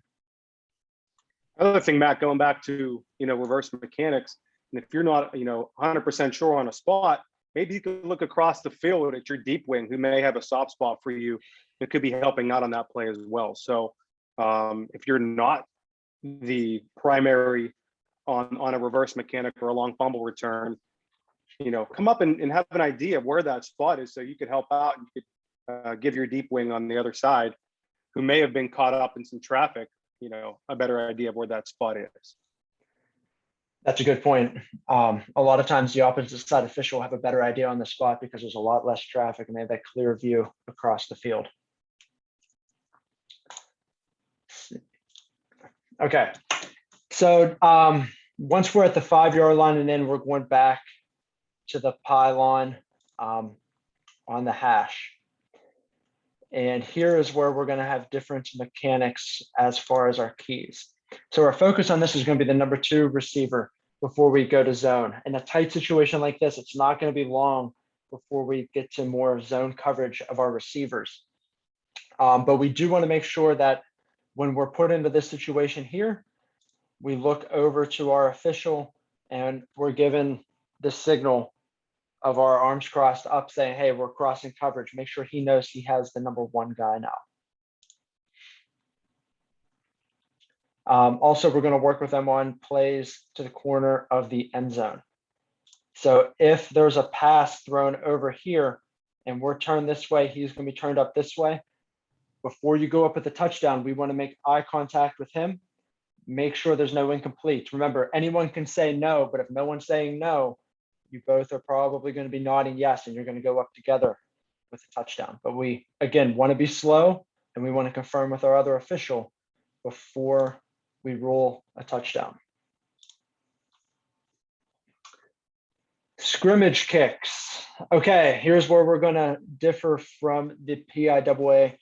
Another thing, Matt, going back to, reverse mechanics, and if you're not, 100% sure on a spot, maybe you could look across the field at your deep wing who may have a soft spot for you. It could be helping out on that play as well. So if you're not the primary on a reverse mechanic or a long fumble return, come up and have an idea of where that spot is so you could help out and you could give your deep wing on the other side who may have been caught up in some traffic, a better idea of where that spot is. That's a good point. A lot of times the opposite side official will have a better idea on the spot because there's a lot less traffic and they have that clear view across the field. Okay, so once we're at the 5-yard line and then we're going back to the pylon on the hash. And here is where we're going to have different mechanics as far as our keys. So our focus on this is going to be the number 2 receiver before we go to zone. In a tight situation like this, it's not going to be long before we get to more zone coverage of our receivers. But we do want to make sure that when we're put into this situation here, we look over to our official and we're given the signal of our arms crossed up saying, hey, we're crossing coverage. Make sure he knows he has the number 1 guy now. Also, we're going to work with them on plays to the corner of the end zone. So if there's a pass thrown over here and we're turned this way, he's going to be turned up this way. Before you go up at the touchdown, we want to make eye contact with him. Make sure there's no incomplete. Remember, anyone can say no, but if no one's saying no, you both are probably going to be nodding yes, and you're going to go up together with a touchdown. But we, again, want to be slow, and we want to confirm with our other official before we rule a touchdown. Scrimmage kicks. Okay, here's where we're going to differ from the PIAA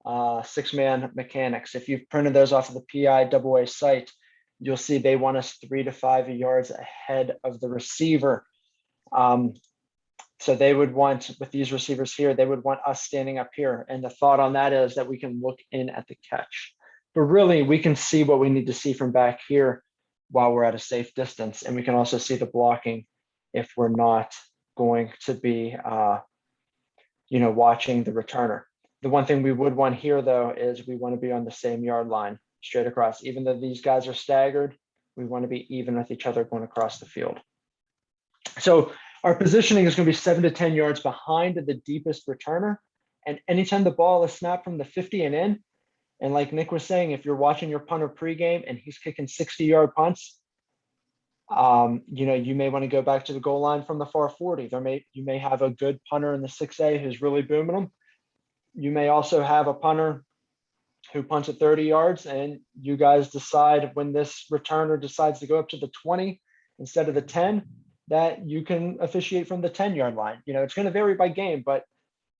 6-man mechanics. If you've printed those off of the PIAA site, you'll see they want us 3 to 5 yards ahead of the receiver. So they would want, with these receivers here, they would want us standing up here. And the thought on that is that we can look in at the catch. But really, we can see what we need to see from back here while we're at a safe distance. And we can also see the blocking if we're not going to be, watching the returner. The one thing we would want here, though, is we want to be on the same yard line straight across. Even though these guys are staggered, we want to be even with each other going across the field. So our positioning is going to be 7 to 10 yards behind the deepest returner. And anytime the ball is snapped from the 50 and in, and like Nick was saying, if you're watching your punter pregame and he's kicking 60-yard punts, you may want to go back to the goal line from the far 40. You may have a good punter in the 6A who's really booming them. You may also have a punter who punts at 30 yards, and you guys decide when this returner decides to go up to the 20 instead of the 10, that you can officiate from the 10-yard line. It's going to vary by game, but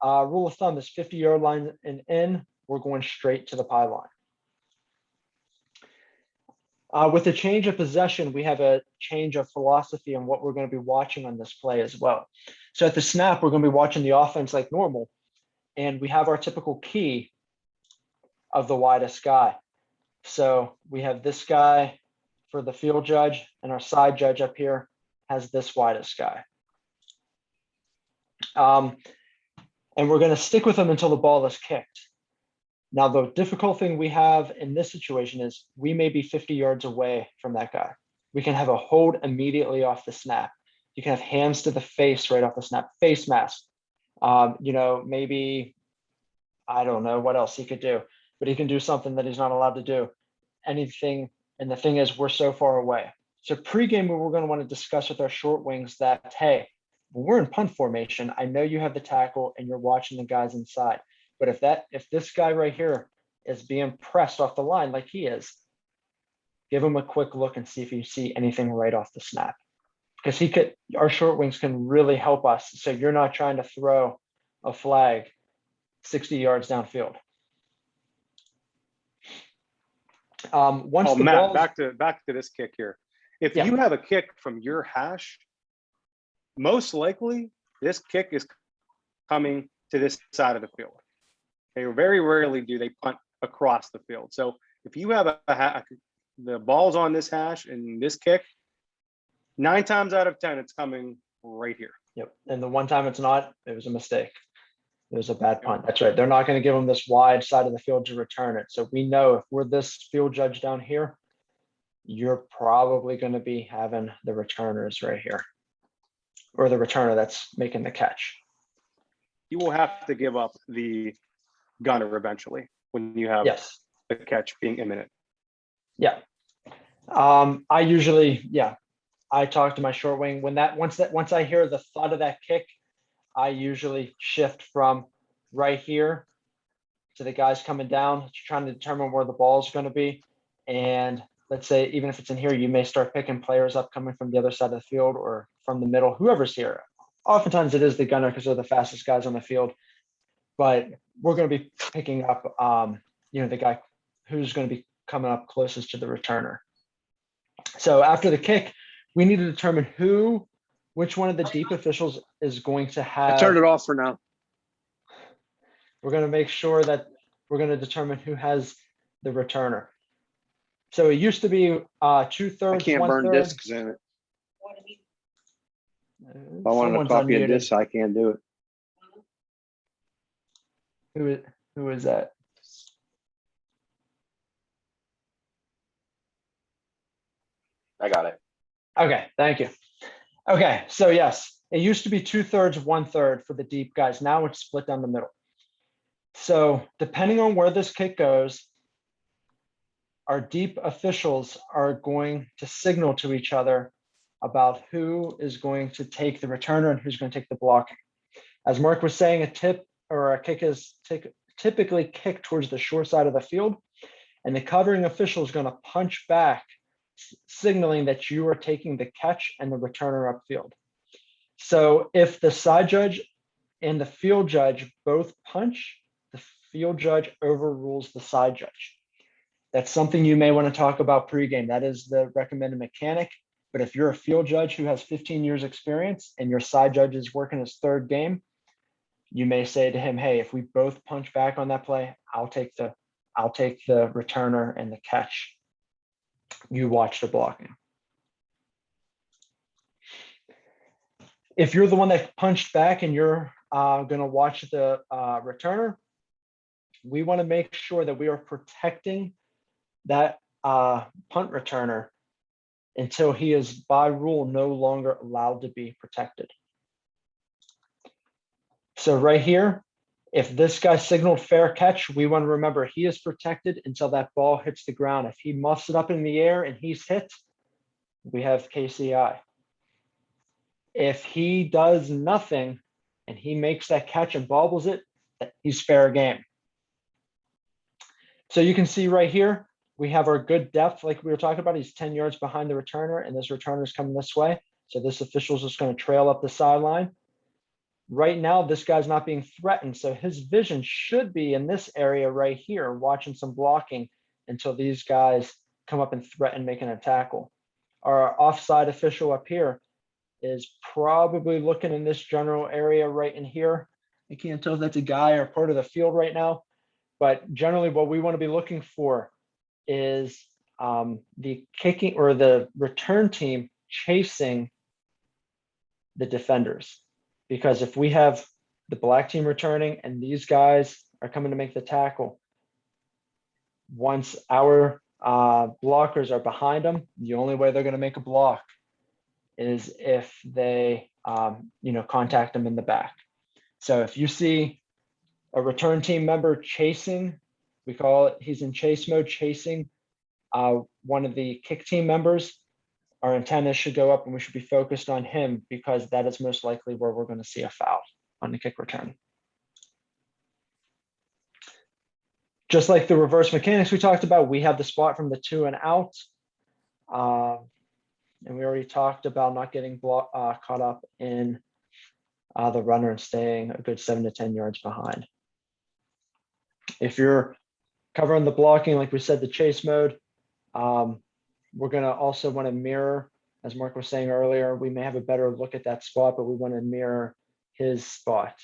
rule of thumb is 50-yard line and in, we're going straight to the pylon. With the change of possession, we have a change of philosophy on what we're going to be watching on this play as well. So at the snap, we're going to be watching the offense like normal, and we have our typical key of the widest guy. So we have this guy for the field judge, and our side judge up here has this widest guy. And we're going to stick with him until the ball is kicked. Now, the difficult thing we have in this situation is we may be 50 yards away from that guy. We can have a hold immediately off the snap. You can have hands to the face right off the snap, face mask. Maybe, I don't know what else he could do, but he can do something that he's not allowed to do. Anything. And the thing is, we're so far away. So pregame, we're going to want to discuss with our short wings that, hey, when we're in punt formation, I know you have the tackle and you're watching the guys inside. But if this guy right here is being pressed off the line like he is, give him a quick look and see if you see anything right off the snap. Because our short wings can really help us. So you're not trying to throw a flag 60 yards downfield. Once Oh, the Matt, ball, back to this kick here. If Yeah. you have a kick from your hash, most likely this kick is coming to this side of the field. They very rarely do they punt across the field. So if you have the ball's on this hash and this kick, 9 times out of 10, it's coming right here. Yep. And the one time it's not, it was a mistake. It was a bad punt. That's right. They're not going to give them this wide side of the field to return it. So we know if we're this field judge down here, you're probably going to be having the returners right here, or the returner that's making the catch. You will have to give up the gunner eventually when you have Yes. the catch being imminent. Yeah. I talk to my short wing once I hear the thud of that kick, I usually shift from right here to the guys coming down, trying to determine where the ball is going to be. And let's say, even if it's in here, you may start picking players up coming from the other side of the field or from the middle, whoever's here. Oftentimes it is the gunner because they're the fastest guys on the field, but we're going to be picking up, the guy who's going to be coming up closest to the returner. So after the kick, we need to determine which one of the deep officials is going to have. I turned it off for now. We're going to make sure that we're going to determine who has the returner. So it used to be 2/3, I can't burn 1/3. discs in it. If I wanted a Someone's copy of unmuted. this, I can't do it. Who is that? I got it. Okay, thank you. Okay, so yes, it used to be 2/3, 1/3 for the deep guys. Now it's split down the middle. So depending on where this kick goes, our deep officials are going to signal to each other about who is going to take the returner and who's going to take the blocking. As Mark was saying, a tip or a kick is typically kicked towards the short side of the field, and the covering official is going to punch back, signaling that you are taking the catch and the returner upfield. So if the side judge and the field judge both punch, the field judge overrules the side judge. That's something you may want to talk about pregame. That is the recommended mechanic. But if you're a field judge who has 15 years experience and your side judge is working his third game, you may say to him, hey, if we both punch back on that play, I'll take the returner and the catch. You watch the blocking. If you're the one that punched back and you're going to watch the returner, we want to make sure that we are protecting that punt returner until he is by rule no longer allowed to be protected. So right here, if this guy signaled fair catch, we want to remember he is protected until that ball hits the ground. If he muffs it up in the air and he's hit, we have KCI. If he does nothing and he makes that catch and bobbles it, he's fair game. So you can see right here, we have our good depth, like we were talking about. He's 10 yards behind the returner, and this returner is coming this way. So this official is just going to trail up the sideline. Right now, this guy's not being threatened, so his vision should be in this area right here, watching some blocking until these guys come up and threaten making a tackle. Our offside official up here is probably looking in this general area right in here. I can't tell if that's a guy or part of the field right now, but generally what we want to be looking for is the kicking or the return team chasing the defenders. Because if we have the black team returning and these guys are coming to make the tackle, once our blockers are behind them, the only way they're going to make a block is if they contact them in the back. So if you see a return team member chasing, we call it, he's in chase mode, chasing one of the kick team members, our antennas should go up and we should be focused on him because that is most likely where we're going to see a foul on the kick return. Just like the reverse mechanics we talked about, we have the spot from the 2 and out. And we already talked about not getting caught up in the runner and staying a good 7 to 10 yards behind. If you're covering the blocking, like we said, the chase mode, we're going to also want to mirror, as Mark was saying earlier, we may have a better look at that spot, but we want to mirror his spot.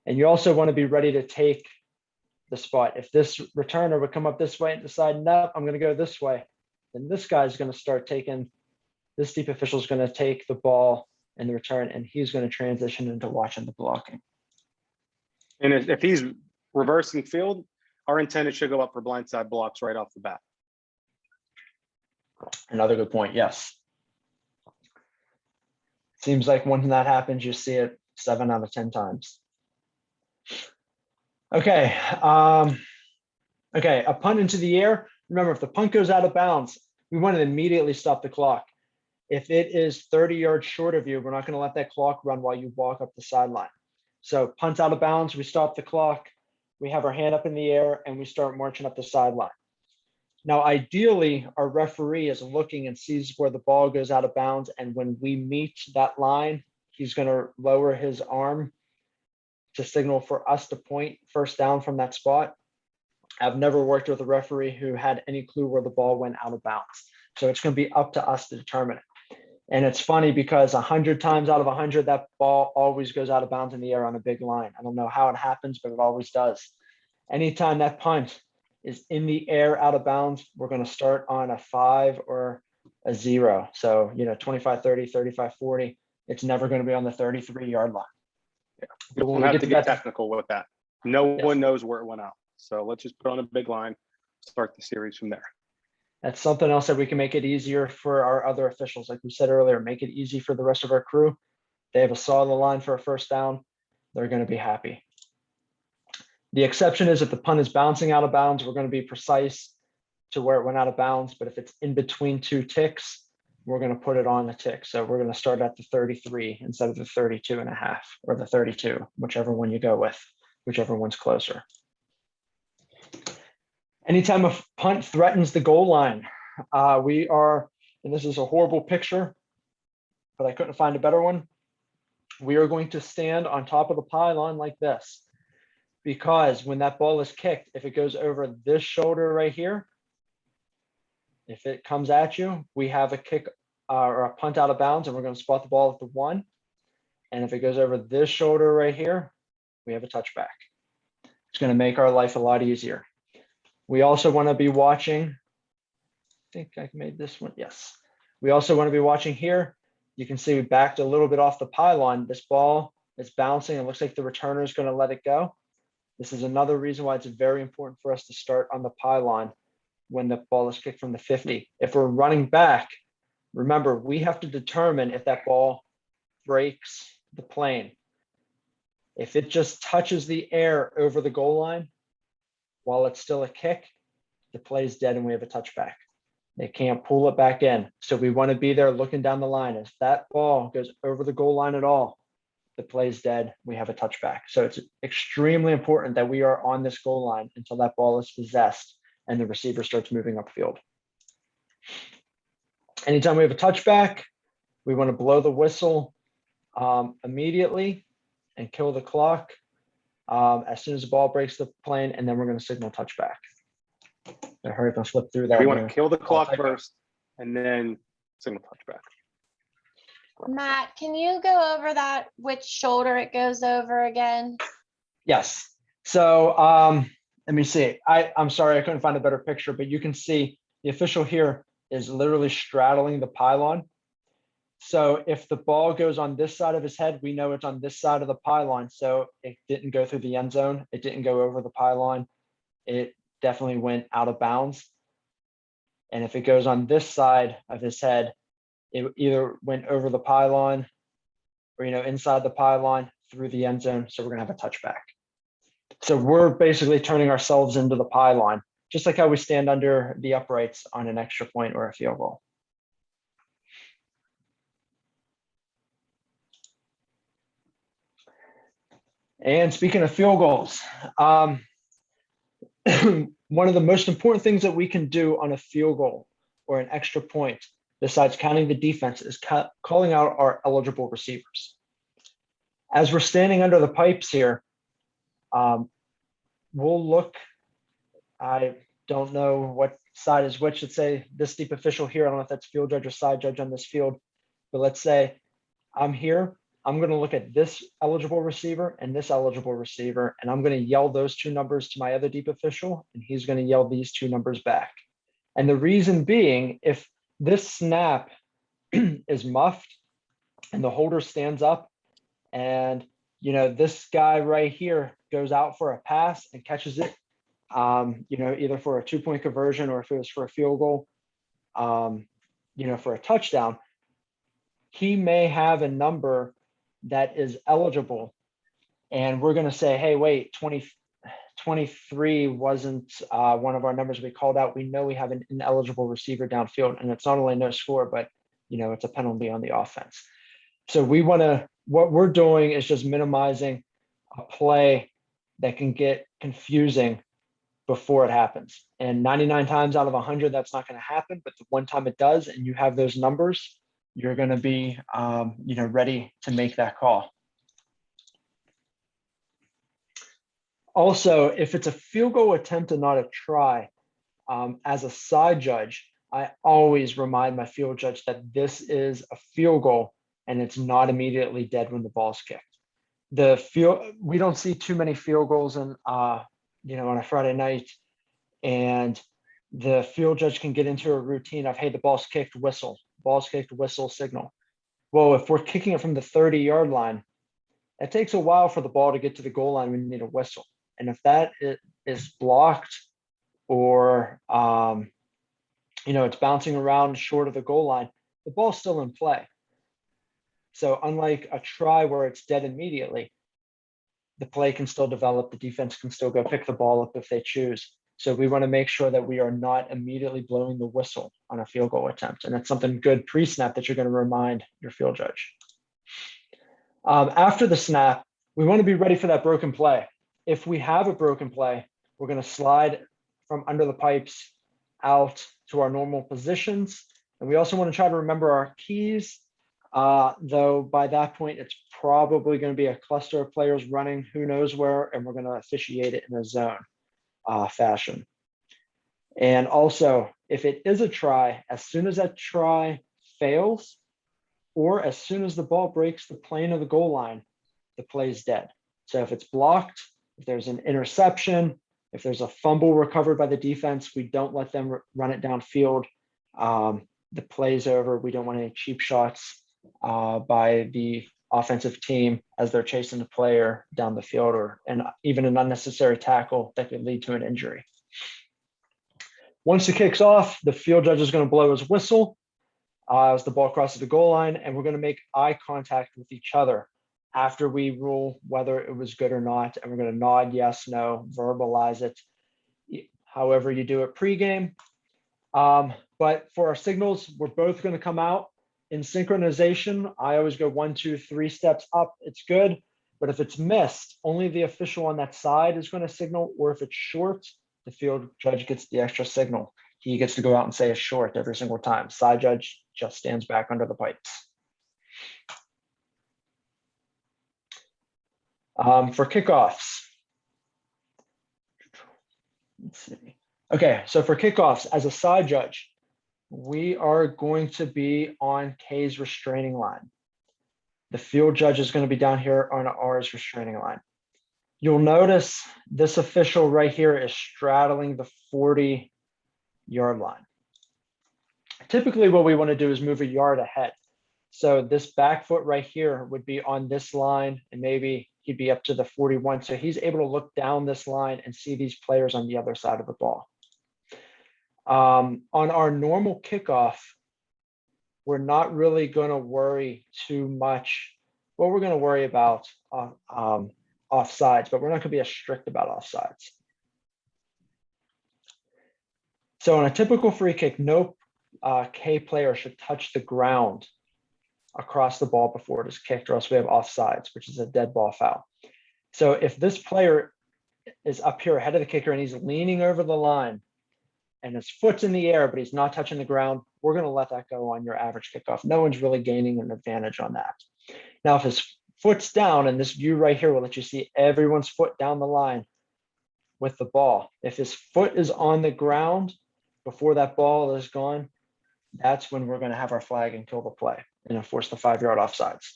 And you also want to be ready to take the spot. If this returner would come up this way and decide, no, I'm going to go this way, then this guy's going to start taking, this deep official is going to take the ball and the return, and he's going to transition into watching the blocking. And if he's reversing field, our intent should go up for blindside blocks right off the bat. Another good point, yes. Seems like when that happens, you see it 7 out of 10 times. Okay, okay, a punt into the air. Remember, if the punt goes out of bounds, we want to immediately stop the clock. If it is 30 yards short of you, we're not going to let that clock run while you walk up the sideline. So punt out of bounds, we stop the clock, we have our hand up in the air, and we start marching up the sideline. Now, ideally, our referee is looking and sees where the ball goes out of bounds, and when we meet that line, he's going to lower his arm to signal for us to point first down from that spot. I've never worked with a referee who had any clue where the ball went out of bounds. So it's going to be up to us to determine it. And it's funny because 100 times out of 100, that ball always goes out of bounds in the air on a big line. I don't know how it happens, but it always does. Anytime that punt is in the air out of bounds, we're going to start on a 5 or a 0. So, 25, 30, 35, 40. It's never going to be on the 33-yard line. You don't have to get technical with that. No one knows where it went out. So let's just put on a big line, start the series from there. That's something else that we can make it easier for our other officials. Like we said earlier, make it easy for the rest of our crew. They have a saw on the line for a first down. They're going to be happy. The exception is if the punt is bouncing out of bounds, we're going to be precise to where it went out of bounds. But if it's in between 2 ticks, we're going to put it on the tick. So we're going to start at the 33 instead of the 32.5 or the 32, whichever one you go with, whichever one's closer. Anytime a punt threatens the goal line, we are, and this is a horrible picture, but I couldn't find a better one. We are going to stand on top of the pylon like this, because when that ball is kicked, if it goes over this shoulder right here, if it comes at you, we have a kick or a punt out of bounds, and we're going to spot the ball at the 1. And if it goes over this shoulder right here, we have a touchback. It's going to make our life a lot easier. We also want to be watching, I think I made this one, yes. We also want to be watching here. You can see we backed a little bit off the pylon. This ball is bouncing. It looks like the returner is going to let it go. This is another reason why it's very important for us to start on the pylon when the ball is kicked from the 50. If we're running back, remember, we have to determine if that ball breaks the plane. If it just touches the air over the goal line while it's still a kick, the play is dead and we have a touchback. They can't pull it back in. So we want to be there looking down the line. If that ball goes over the goal line at all, the play is dead. We have a touchback. So it's extremely important that we are on this goal line until that ball is possessed and the receiver starts moving upfield. Anytime we have a touchback, we want to blow the whistle immediately and kill the clock as soon as the ball breaks the plane, and then we're going to signal touchback. I hurry up and flip through that. We want to kill the clock first and then signal touchback. Matt, can you go over that, which shoulder it goes over again? Yes. So let me see. I'm sorry, I couldn't find a better picture, but you can see the official here is literally straddling the pylon. So if the ball goes on this side of his head, we know it's on this side of the pylon. So it didn't go through the end zone. It didn't go over the pylon. It definitely went out of bounds. And if it goes on this side of his head, it either went over the pylon or, inside the pylon through the end zone. So we're going to have a touchback. So we're basically turning ourselves into the pylon, just like how we stand under the uprights on an extra point or a field goal. And speaking of field goals, one of the most important things that we can do on a field goal or an extra point, besides counting the defense, is calling out our eligible receivers. As we're standing under the pipes here, we'll look, I don't know what side is which. Let's say this deep official here, I don't know if that's field judge or side judge on this field, but let's say I'm here. I'm going to look at this eligible receiver and this eligible receiver, and I'm going to yell those two numbers to my other deep official, and he's going to yell these two numbers back. And the reason being, if this snap is muffed and the holder stands up and, you know, this guy right here goes out for a pass and catches it, you know, either for a 2-point conversion or if it was for a field goal, you know, for a touchdown, he may have a number that is eligible. And we're going to say, hey, wait, 23 wasn't one of our numbers we called out. We know we have an ineligible receiver downfield, and it's not only no score, but, you know, it's a penalty on the offense. So we want to, what we're doing is just minimizing a play that can get confusing before it happens. And 99 times out of 100, that's not going to happen. But the one time it does, and you have those numbers, you're going to be, you know, ready to make that call. Also, if it's a field goal attempt and not a try, as a side judge, I always remind my field judge that this is a field goal and it's not immediately dead when the ball's kicked. We don't see too many field goals in, you know, on a Friday night, and the field judge can get into a routine of, hey, the ball's kicked, whistle, ball's kicked, whistle, signal. Well, if we're kicking it from the 30-yard line, it takes a while for the ball to get to the goal line when you need a whistle. And if that is blocked or, you know, it's bouncing around short of the goal line, the ball's still in play. So unlike a try where it's dead immediately, the play can still develop. The defense can still go pick the ball up if they choose. So we want to make sure that we are not immediately blowing the whistle on a field goal attempt. And that's something good pre-snap that you're going to remind your field judge. After the snap, we want to be ready for that broken play. If we have a broken play, we're going to slide from under the pipes out to our normal positions. And we also want to try to remember our keys, though by that point, it's probably going to be a cluster of players running who knows where, and we're going to officiate it in a zone fashion. And also, if it is a try, as soon as that try fails, or as soon as the ball breaks the plane of the goal line, the play is dead. So if it's blocked, if there's an interception, if there's a fumble recovered by the defense, we don't let them run it downfield. The play's over. We don't want any cheap shots by the offensive team as they're chasing the player down the field, and even an unnecessary tackle that could lead to an injury. Once it kicks off, the field judge is going to blow his whistle as the ball crosses the goal line, and we're going to make eye contact with each other after we rule whether it was good or not, and we're going to nod yes, no, verbalize it, however you do it pregame. But for our signals, we're both going to come out in synchronization. I always go 1, 2, 3 steps up. It's good. But if it's missed, only the official on that side is going to signal, or if it's short, the field judge gets the extra signal. He gets to go out and say it's short every single time. Side judge just stands back under the pipes. For kickoffs, let's see. Okay, so for kickoffs, as a side judge, we are going to be on K's restraining line. The field judge is going to be down here on R's restraining line. You'll notice this official right here is straddling the 40-yard line. Typically, what we want to do is move a yard ahead. So this back foot right here would be on this line, and maybe he'd be up to the 41. So he's able to look down this line and see these players on the other side of the ball. On our normal kickoff, we're not really going to worry too much. Well, we're going to worry about offsides, but we're not going to be as strict about offsides. So on a typical free kick, no K player should touch the ground across the ball before it is kicked, or else we have offsides, which is a dead ball foul. So if this player is up here ahead of the kicker and he's leaning over the line, and his foot's in the air, but he's not touching the ground, we're going to let that go on your average kickoff. No one's really gaining an advantage on that. Now, if his foot's down, and this view right here will let you see everyone's foot down the line with the ball. If his foot is on the ground before that ball is gone, that's when we're going to have our flag and kill the play and enforce the 5-yard offsides.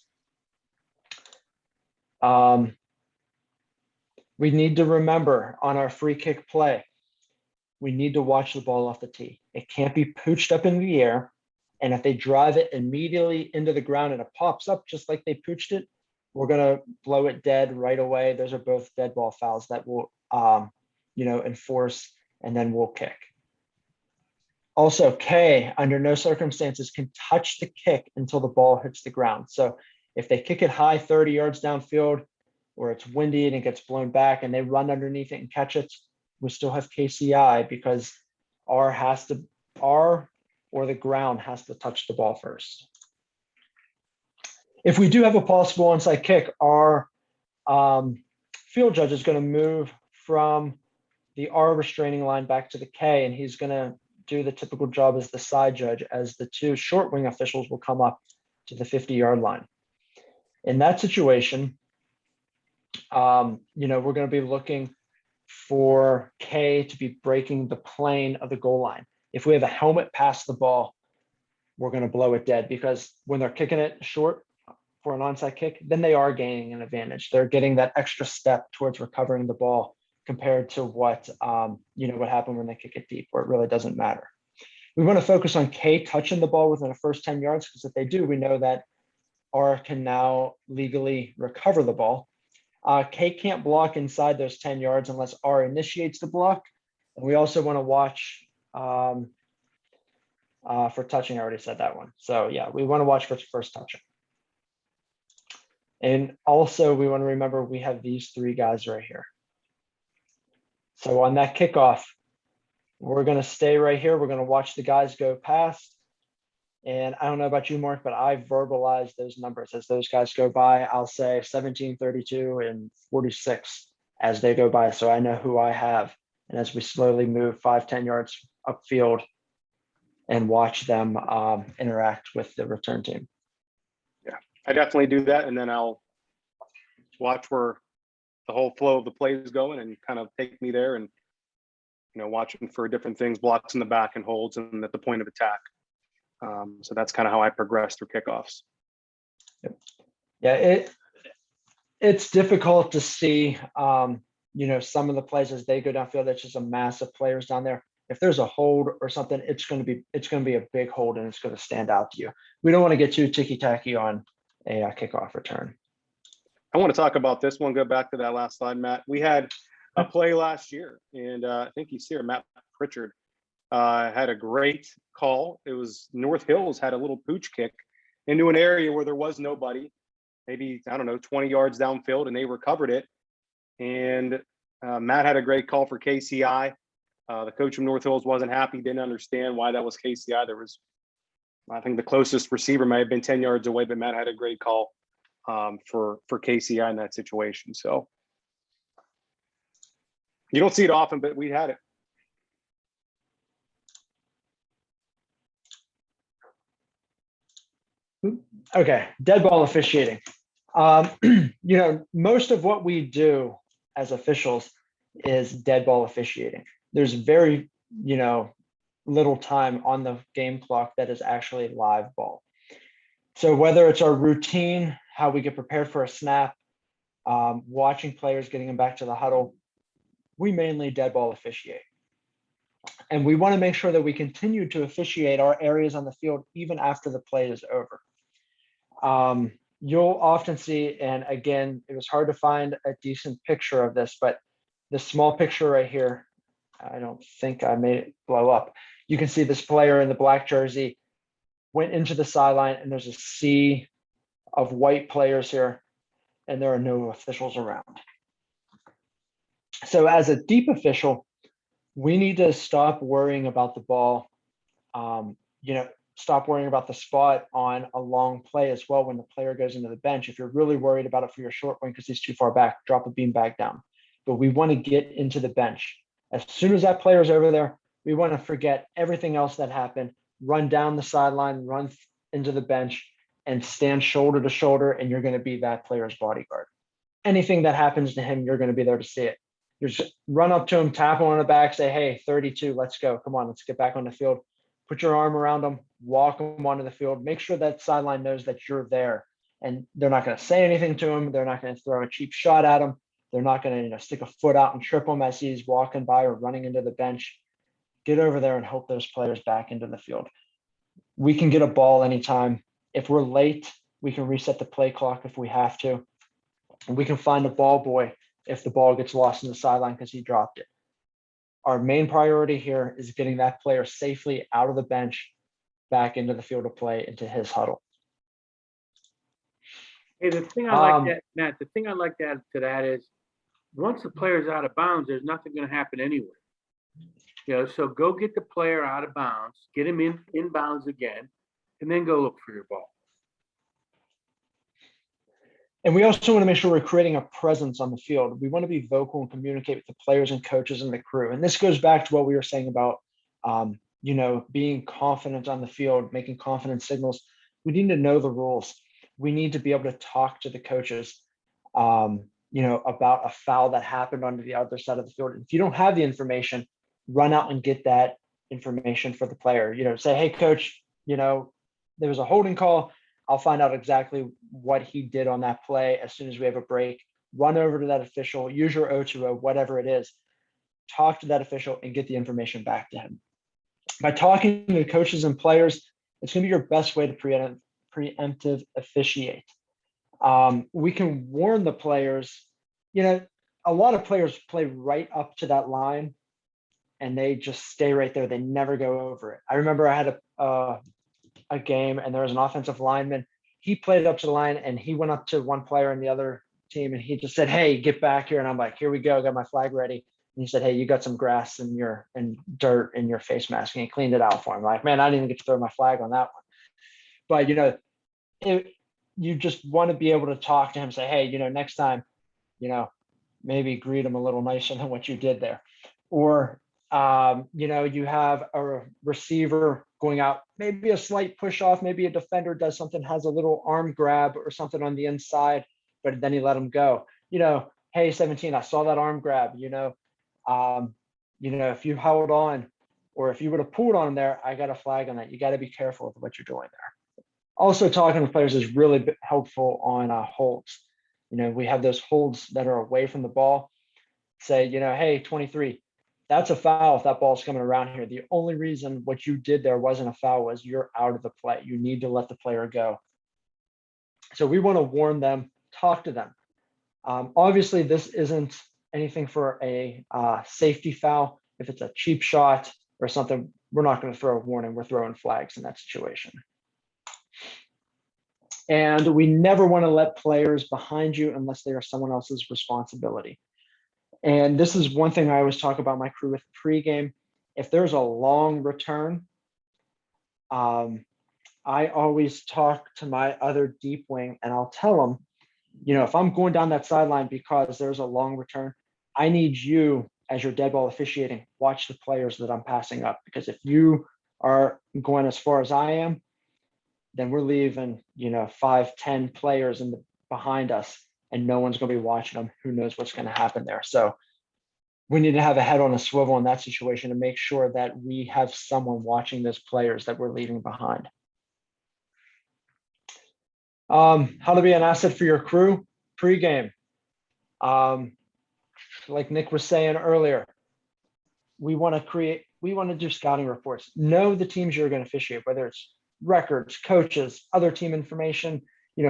We need to remember on our free kick play, we need to watch the ball off the tee. It can't be pooched up in the air. And if they drive it immediately into the ground and it pops up just like they pooched it, we're going to blow it dead right away. Those are both dead ball fouls that will, enforce, and then we'll kick. Also, K, under no circumstances, can touch the kick until the ball hits the ground. So if they kick it high 30 yards downfield, or it's windy and it gets blown back and they run underneath it and catch it, we still have KCI because R or the ground has to touch the ball first. If we do have a possible onside kick, our field judge is going to move from the R restraining line back to the K, and he's going to do the typical job as the side judge, as the two short wing officials will come up to the 50-yard line. In that situation, we're going to be looking for K to be breaking the plane of the goal line. If we have a helmet past the ball, we're going to blow it dead, because when they're kicking it short for an onside kick, then they are gaining an advantage. They're getting that extra step towards recovering the ball compared to what happened when they kick it deep, where it really doesn't matter. We want to focus on K touching the ball within the first 10 yards, because if they do, we know that R can now legally recover the ball. K can't block inside those 10 yards unless R initiates the block. And we also want to watch for touching. I already said that one. So yeah, we want to watch for first touching. And also we want to remember we have these three guys right here. So on that kickoff, we're going to stay right here. We're going to watch the guys go past. And I don't know about you, Mark, but I verbalize those numbers as those guys go by. I'll say 17, 32, and 46 as they go by. So I know who I have. And as we slowly move 5-10 yards upfield and watch them interact with the return team. Yeah, I definitely do that. And then I'll watch where the whole flow of the play is going and kind of take me there, and, watching for different things, blocks in the back and holds and at the point of attack. So that's kind of how I progress through kickoffs. Yeah, it's difficult to see, some of the plays as they go downfield. It's just a mass of players down there. If there's a hold or something, it's going to be a big hold, and it's going to stand out to you. We don't want to get too ticky-tacky on a kickoff return. I want to talk about this one. Go back to that last slide, Matt. We had a play last year, and I think he's here, Matt Pritchard. Had a great call. It was North Hills had a little pooch kick into an area where there was nobody, maybe, 20 yards downfield, and they recovered it. And Matt had a great call for KCI. The coach from North Hills wasn't happy, didn't understand why that was KCI. I think the closest receiver may have been 10 yards away, but Matt had a great call for KCI in that situation. So you don't see it often, but we had it. Okay, dead ball officiating. Most of what we do as officials is dead ball officiating. There's very, little time on the game clock that is actually live ball. So whether it's our routine, how we get prepared for a snap, watching players, getting them back to the huddle, we mainly dead ball officiate. And we want to make sure that we continue to officiate our areas on the field even after the play is over. You'll often see, and again, it was hard to find a decent picture of this, but the small picture right here, I don't think I made it blow up. You can see this player in the black jersey went into the sideline, and there's a sea of white players here, and there are no officials around. So as a deep official, we need to stop worrying about the ball, stop worrying about the spot on a long play as well when the player goes into the bench. If you're really worried about it for your short wing because he's too far back, drop a bean bag down. But we want to get into the bench. As soon as that player's over there, We want to forget everything else that happened, run down the sideline, run into the bench, and stand shoulder to shoulder, and you're going to be that player's bodyguard. Anything that happens to him, you're going to be there to see it. You just run up to him, tap him on the back, say, hey, 32, let's go. Come on, let's get back on the field. Put your arm around him, walk him onto the field. Make sure that sideline knows that you're there. And they're not going to say anything to him. They're not going to throw a cheap shot at him. They're not going to stick a foot out and trip him as he's walking by or running into the bench. Get over there and help those players back into the field. We can get a ball anytime. If we're late, we can reset the play clock if we have to. And we can find a ball boy if the ball gets lost in the sideline because he dropped it. Our main priority here is getting that player safely out of the bench, back into the field of play, into his huddle. Hey, the thing I like that, Matt, the thing I like to add to that is once the player's out of bounds, there's nothing going to happen anyway. So go get the player out of bounds, get him in bounds again, and then go look for your ball. And we also want to make sure we're creating a presence on the field. We want to be vocal and communicate with the players and coaches and the crew. And this goes back to what we were saying about, being confident on the field, making confident signals. We need to know the rules. We need to be able to talk to the coaches, about a foul that happened on the other side of the field. If you don't have the information, run out and get that information for the player. Say, hey, coach, there was a holding call. I'll find out exactly what he did on that play as soon as we have a break. Run over to that official, use your O2O, whatever it is. Talk to that official and get the information back to him. By talking to the coaches and players, it's going to be your best way to preemptive officiate. We can warn the players. A lot of players play right up to that line and they just stay right there. They never go over it. I remember I had a game and there was an offensive lineman. He played up to the line and he went up to one player in the other team and he just said, hey, get back here. And I'm like, here we go. Got my flag ready. And he said, hey, you got some grass and dirt in your face mask. And he cleaned it out for him. Like, man, I didn't even get to throw my flag on that one. But, you just want to be able to talk to him, say, hey, next time, maybe greet him a little nicer than what you did there. Or, you have a receiver going out, maybe a slight push off, maybe a defender does something, has a little arm grab or something on the inside, but then he let him go. Hey, 17, I saw that arm grab, if you held on or if you would have pulled on there, I got a flag on that. You got to be careful with what you're doing there. Also, talking with players is really helpful on holds. We have those holds that are away from the ball. Say, hey, 23, that's a foul if that ball's coming around here. The only reason what you did there wasn't a foul was you're out of the play. You need to let the player go. So we want to warn them, talk to them. Obviously, this isn't anything for a safety foul. If it's a cheap shot or something, we're not going to throw a warning. We're throwing flags in that situation. And we never want to let players behind you unless they are someone else's responsibility. And this is one thing I always talk about my crew with pregame. If there's a long return, I always talk to my other deep wing and I'll tell them, if I'm going down that sideline because there's a long return, I need you as your dead ball officiating, watch the players that I'm passing up. Because if you are going as far as I am, then we're leaving, 5, 10 players behind us and no one's going to be watching them. Who knows what's going to happen there? So we need to have a head on a swivel in that situation to make sure that we have someone watching those players that we're leaving behind. How to be an asset for your crew pregame. Like Nick was saying earlier, we want to do scouting reports. Know the teams you're going to officiate, whether it's records, coaches, other team information,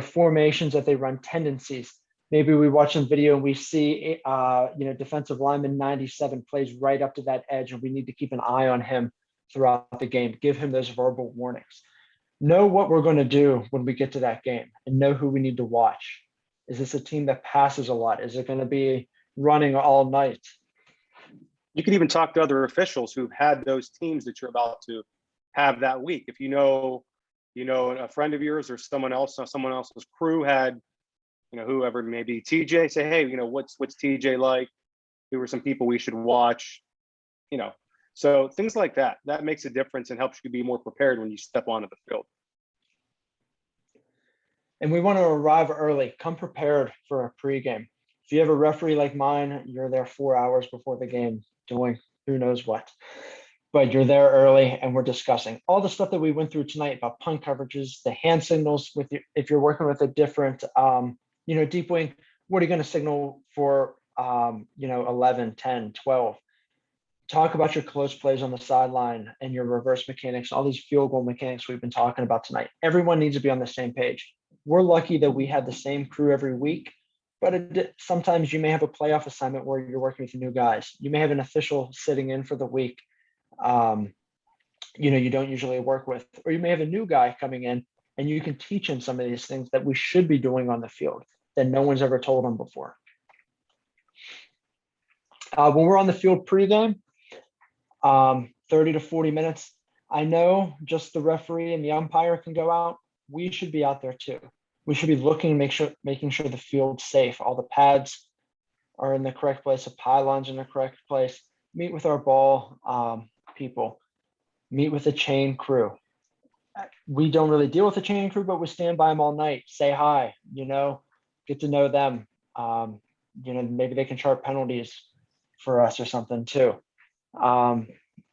formations that they run, tendencies. Maybe we watch some video and we see, defensive lineman 97 plays right up to that edge and we need to keep an eye on him throughout the game. Give him those verbal warnings. Know what we're going to do when we get to that game and know who we need to watch. Is this a team that passes a lot? Is it going to be running all night? You can even talk to other officials who've had those teams that you're about to have that week. If a friend of yours or someone else's crew had, whoever maybe TJ, say, hey, what's TJ like? Who are some people we should watch? So things like that makes a difference and helps you be more prepared when you step onto the field. And we want to arrive early. Come prepared for a pregame. If you have a referee like mine, you're there 4 hours before the game doing who knows what. But you're there early, and we're discussing all the stuff that we went through tonight about punt coverages, the hand signals with you. If you're working with a different, deep wing, what are you going to signal for, 11, 10, 12? Talk about your close plays on the sideline and your reverse mechanics, all these field goal mechanics we've been talking about tonight. Everyone needs to be on the same page. We're lucky that we have the same crew every week, but sometimes you may have a playoff assignment where you're working with new guys. You may have an official sitting in for the week, you don't usually work with, or you may have a new guy coming in and you can teach him some of these things that we should be doing on the field that no one's ever told him before. When we're on the field pregame, 30 to 40 minutes, I know just the referee and the umpire can go out. We should be out there too. We should be looking, making sure the field's safe. All the pads are in the correct place, the pylons in the correct place. Meet with our ball people. Meet with the chain crew. We don't really deal with the chain crew, but we stand by them all night. Say hi, get to know them. Maybe they can chart penalties for us or something too.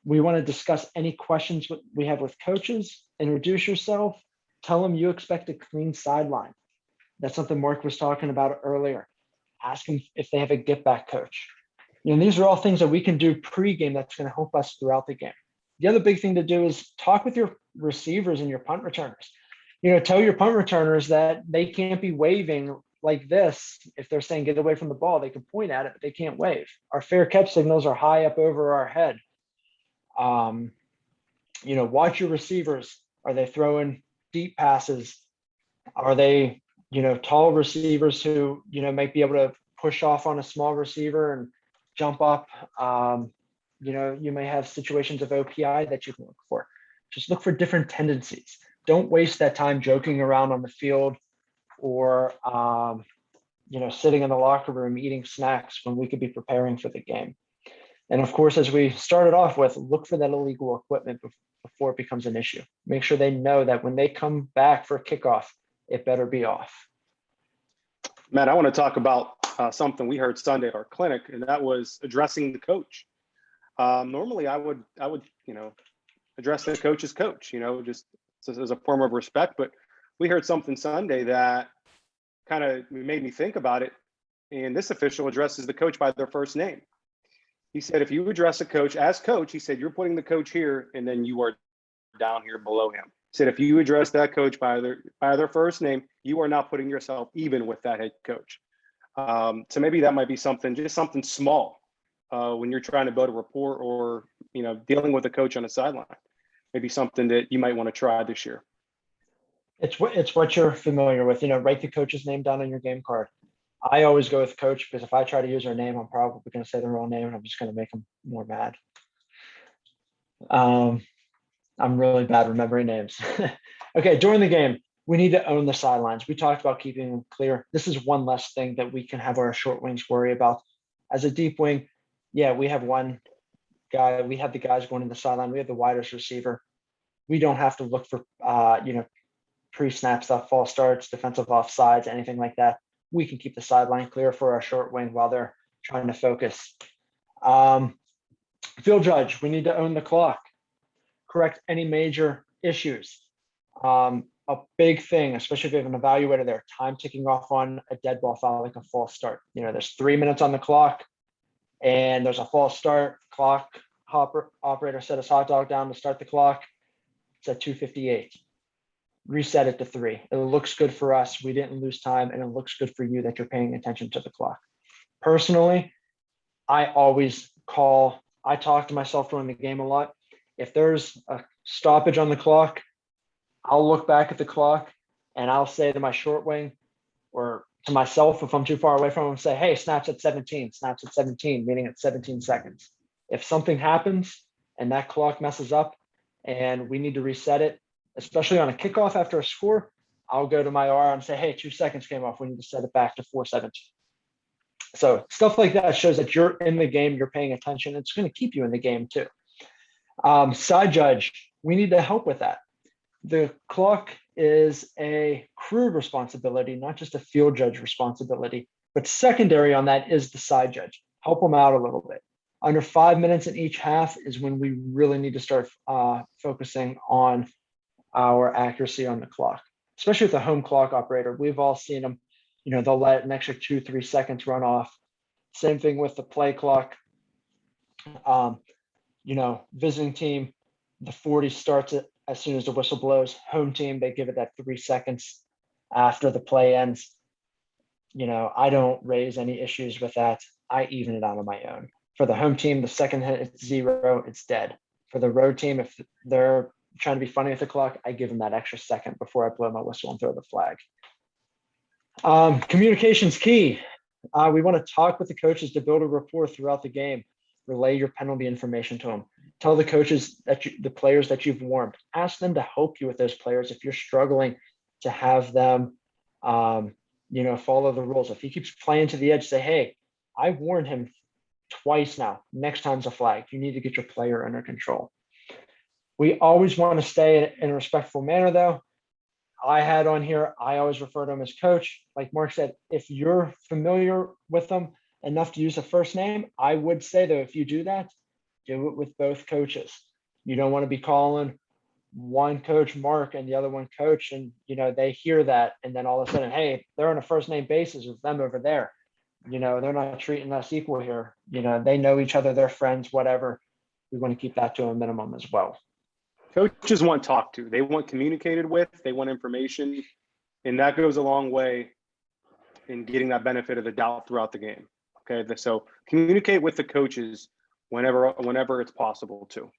We want to discuss any questions we have with coaches. Introduce yourself. Tell them you expect a clean sideline. That's something Mark was talking about earlier. Ask them if they have a get back coach. These are all things that we can do pregame that's going to help us throughout the game. The other big thing to do is talk with your receivers and your punt returners. Tell your punt returners that they can't be waving like this. If they're saying get away from the ball, they can point at it, but they can't wave. Our fair catch signals are high up over our head. Watch your receivers. Are they throwing deep passes? Are they, tall receivers who, might be able to push off on a small receiver and jump up? You may have situations of OPI that you can look for. Just look for different tendencies. Don't waste that time joking around on the field or, sitting in the locker room eating snacks when we could be preparing for the game. And of course, as we started off with, look for that illegal equipment before it becomes an issue. Make sure they know that when they come back for kickoff, it better be off. Matt, I want to talk about something we heard Sunday at our clinic, and that was addressing the coach. Normally I would, address the coach as coach, just as a form of respect, but we heard something Sunday that kind of made me think about it. And this official addresses the coach by their first name. He said, if you address a coach as coach, he said, you're putting the coach here and then you are down here below him. He said, if you address that coach by their first name, you are not putting yourself even with that head coach. So maybe that might be just something small when you're trying to build a rapport or, dealing with a coach on a sideline. Maybe something that you might want to try this year. It's what you're familiar with, write the coach's name down on your game card. I always go with coach because if I try to use their name, I'm probably going to say the wrong name and I'm just going to make them more mad. I'm really bad remembering names. Okay, during the game, we need to own the sidelines. We talked about keeping them clear. This is one less thing that we can have our short wings worry about. As a deep wing, yeah, we have one guy. We have the guys going to the sideline. We have the widest receiver. We don't have to look for, pre-snap stuff, false starts, defensive offsides, anything like that. We can keep the sideline clear for our short wing while they're trying to focus. Field judge, we need to own the clock. Correct any major issues. A big thing, especially if you have an evaluator there, time ticking off on a dead ball foul, like a false start. There's 3 minutes on the clock and there's a false start. Clock operator set his hot dog down to start the clock. It's at 2:58. Reset it to 3. It looks good for us. We didn't lose time, and it looks good for you that you're paying attention to the clock. Personally, I talk to myself during the game a lot. If there's a stoppage on the clock, I'll look back at the clock and I'll say to my short wing or to myself, if I'm too far away from them, say, hey, snaps at 17, meaning at 17 seconds. If something happens and that clock messes up and we need to reset it, especially on a kickoff after a score, I'll go to my R and say, hey, 2 seconds came off. We need to set it back to 4:17. So stuff like that shows that you're in the game, you're paying attention. It's going to keep you in the game too. Side judge, we need to help with that. The clock is a crew responsibility, not just a field judge responsibility, but secondary on that is the side judge. Help them out a little bit. Under 5 minutes in each half is when we really need to start focusing on our accuracy on the clock, especially with the home clock operator. We've all seen them, they'll let an extra 2-3 seconds run off. Same thing with the play clock. Visiting team, the 40 starts it as soon as the whistle blows. Home team, they give it that 3 seconds after the play ends. I don't raise any issues with that. I even it out on my own. For the home team, the second hit, it's 0, it's dead. For the road team, if they're trying to be funny with the clock, I give them that extra second before I blow my whistle and throw the flag. Communication's key. We want to talk with the coaches to build a rapport throughout the game. Relay your penalty information to them. Tell the coaches the players that you've warned. Ask them to help you with those players if you're struggling to have them, follow the rules. If he keeps playing to the edge, say, hey, I warned him twice now. Next time's a flag. You need to get your player under control. We always want to stay in a respectful manner, though. I had on here, I always refer to him as coach. Like Mark said, if you're familiar with them enough to use a first name, I would say, though, if you do that, do it with both coaches. You don't want to be calling one coach Mark and the other one coach, and they hear that, and then all of a sudden, hey, they're on a first name basis with them over there. They're not treating us equal here. They know each other, they're friends, whatever. We want to keep that to a minimum as well. Coaches want talked to. They want communicated with. They want information, and that goes a long way in getting that benefit of the doubt throughout the game. Okay, so communicate with the coaches whenever it's possible to.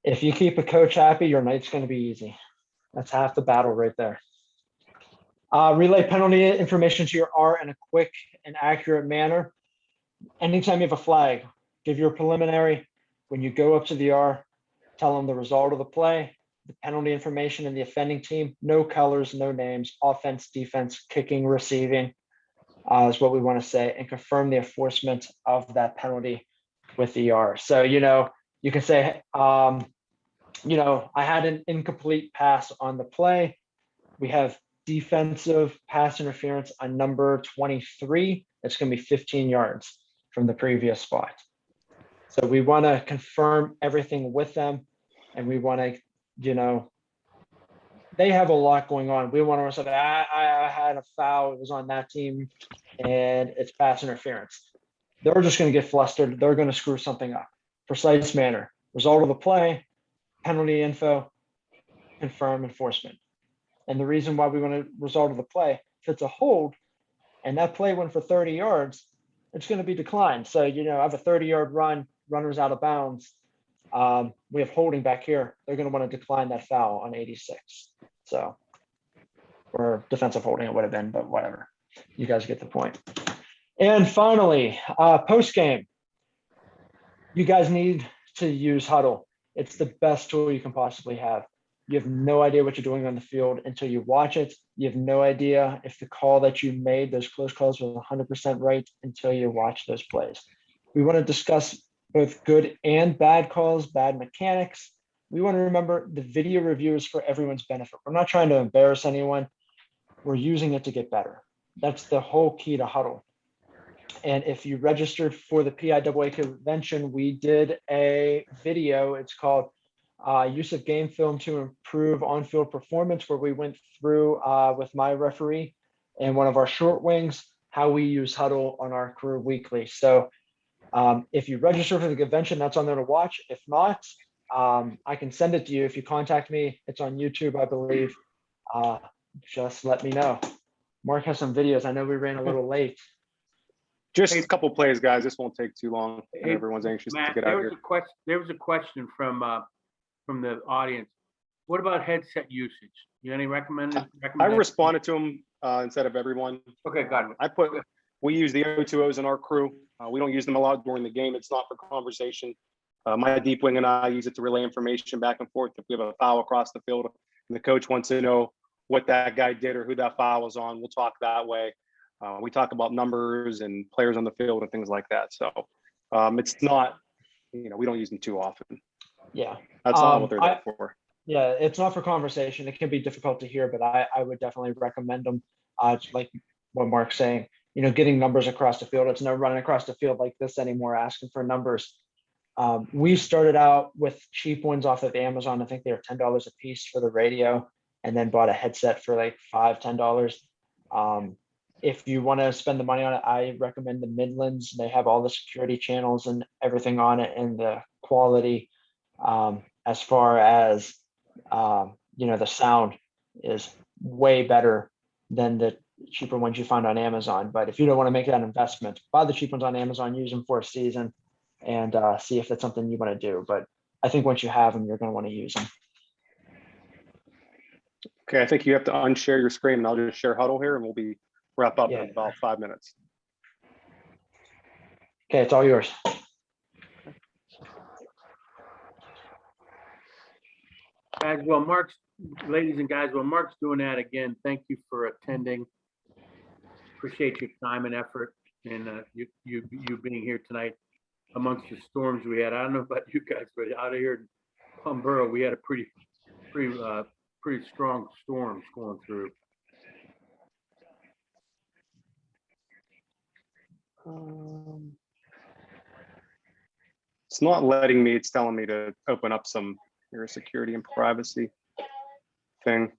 If you keep a coach happy, your night's going to be easy. That's half the battle right there. Relay penalty information to your R in a quick and accurate manner. Anytime you have a flag, give your preliminary. When you go up to the R, tell them the result of the play, the penalty information, and the offending team. No colors, no names, offense, defense, kicking, receiving is what we want to say, and confirm the enforcement of that penalty with the R. So, you can say, I had an incomplete pass on the play. We have defensive pass interference on number 23. It's going to be 15 yards from the previous spot. So we want to confirm everything with them, and we want to, they have a lot going on. We want to say, I had a foul, it was on that team, and it's pass interference. They're just going to get flustered. They're going to screw something up. Precise manner, result of the play, penalty info, confirm enforcement. And the reason why we want to result of the play, if it's a hold and that play went for 30 yards, it's going to be declined. So, I have a 30-yard run, runner's out of bounds. We have holding back here. They're going to want to decline that foul on 86. So, or defensive holding it would have been, but whatever. You guys get the point. And finally, post game, you guys need to use Huddle. It's the best tool you can possibly have. You have no idea what you're doing on the field until you watch it. You have no idea if the call that you made, those close calls, was 100% right until you watch those plays. We want to discuss both good and bad calls, bad mechanics. We want to remember the video review is for everyone's benefit. We're not trying to embarrass anyone. We're using it to get better. That's the whole key to Huddle. And if you registered for the PIAA convention, we did a video. It's called Use of Game Film to Improve On-Field Performance, where we went through with my referee and one of our short wings, how we use Huddle on our crew weekly. So if you register for the convention, that's on there to watch. If not, I can send it to you. If you contact me, it's on YouTube, I believe. Just let me know. Mark has some videos. I know we ran a little late. Just a couple plays, guys. This won't take too long. Hey, Everyone's anxious Matt, to get out here. there was a question from the audience. What about headset usage? You any recommended? I responded to them instead of everyone. Okay, got it. We use the O2Os in our crew. We don't use them a lot during the game. It's not for conversation. My deep wing and I use it to relay information back and forth. If we have a foul across the field and the coach wants to know what that guy did or who that foul was on, we'll talk that way. We talk about numbers and players on the field and things like that. So it's not we don't use them too often. Yeah. That's not what they're I- there for. Yeah, it's not for conversation. It can be difficult to hear, but I would definitely recommend them. Like what Mark's saying, getting numbers across the field. It's no running across the field like this anymore, asking for numbers. We started out with cheap ones off of Amazon. I think they were $10 a piece for the radio, and then bought a headset for like $10. If you want to spend the money on it, I recommend the Midlands. They have all the security channels and everything on it, and the quality, as far as the sound is way better than the cheaper ones you find on Amazon. But if you don't want to make that investment, buy the cheap ones on Amazon, use them for a season, and see if that's something you want to do. But I think once you have them, you're going to want to use them. Okay, I think you have to unshare your screen, and I'll just share huddle here, and we'll be wrap up Yeah. in about 5 minutes. Okay, it's all yours. Guys, ladies and guys, while Mark's doing that, again, thank you for attending. Appreciate your time and effort, and you being here tonight amongst the storms we had. I don't know about you guys, but out of here in Plum Borough, we had a pretty strong storms going through. It's not letting me. It's telling me to open up some security and privacy thing.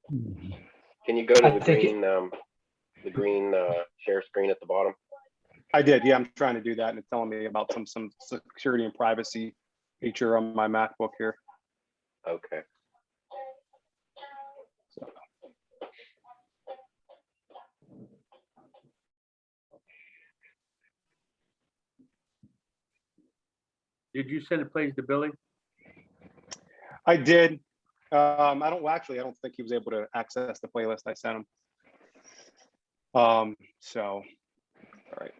Can you go to I think the green share screen at the bottom? I did. Yeah, I'm trying to do that, and it's telling me about some security and privacy feature on my MacBook here. Okay. Did you send a place to Billy? I did. I don't think he was able to access the playlist I sent him. So, all right.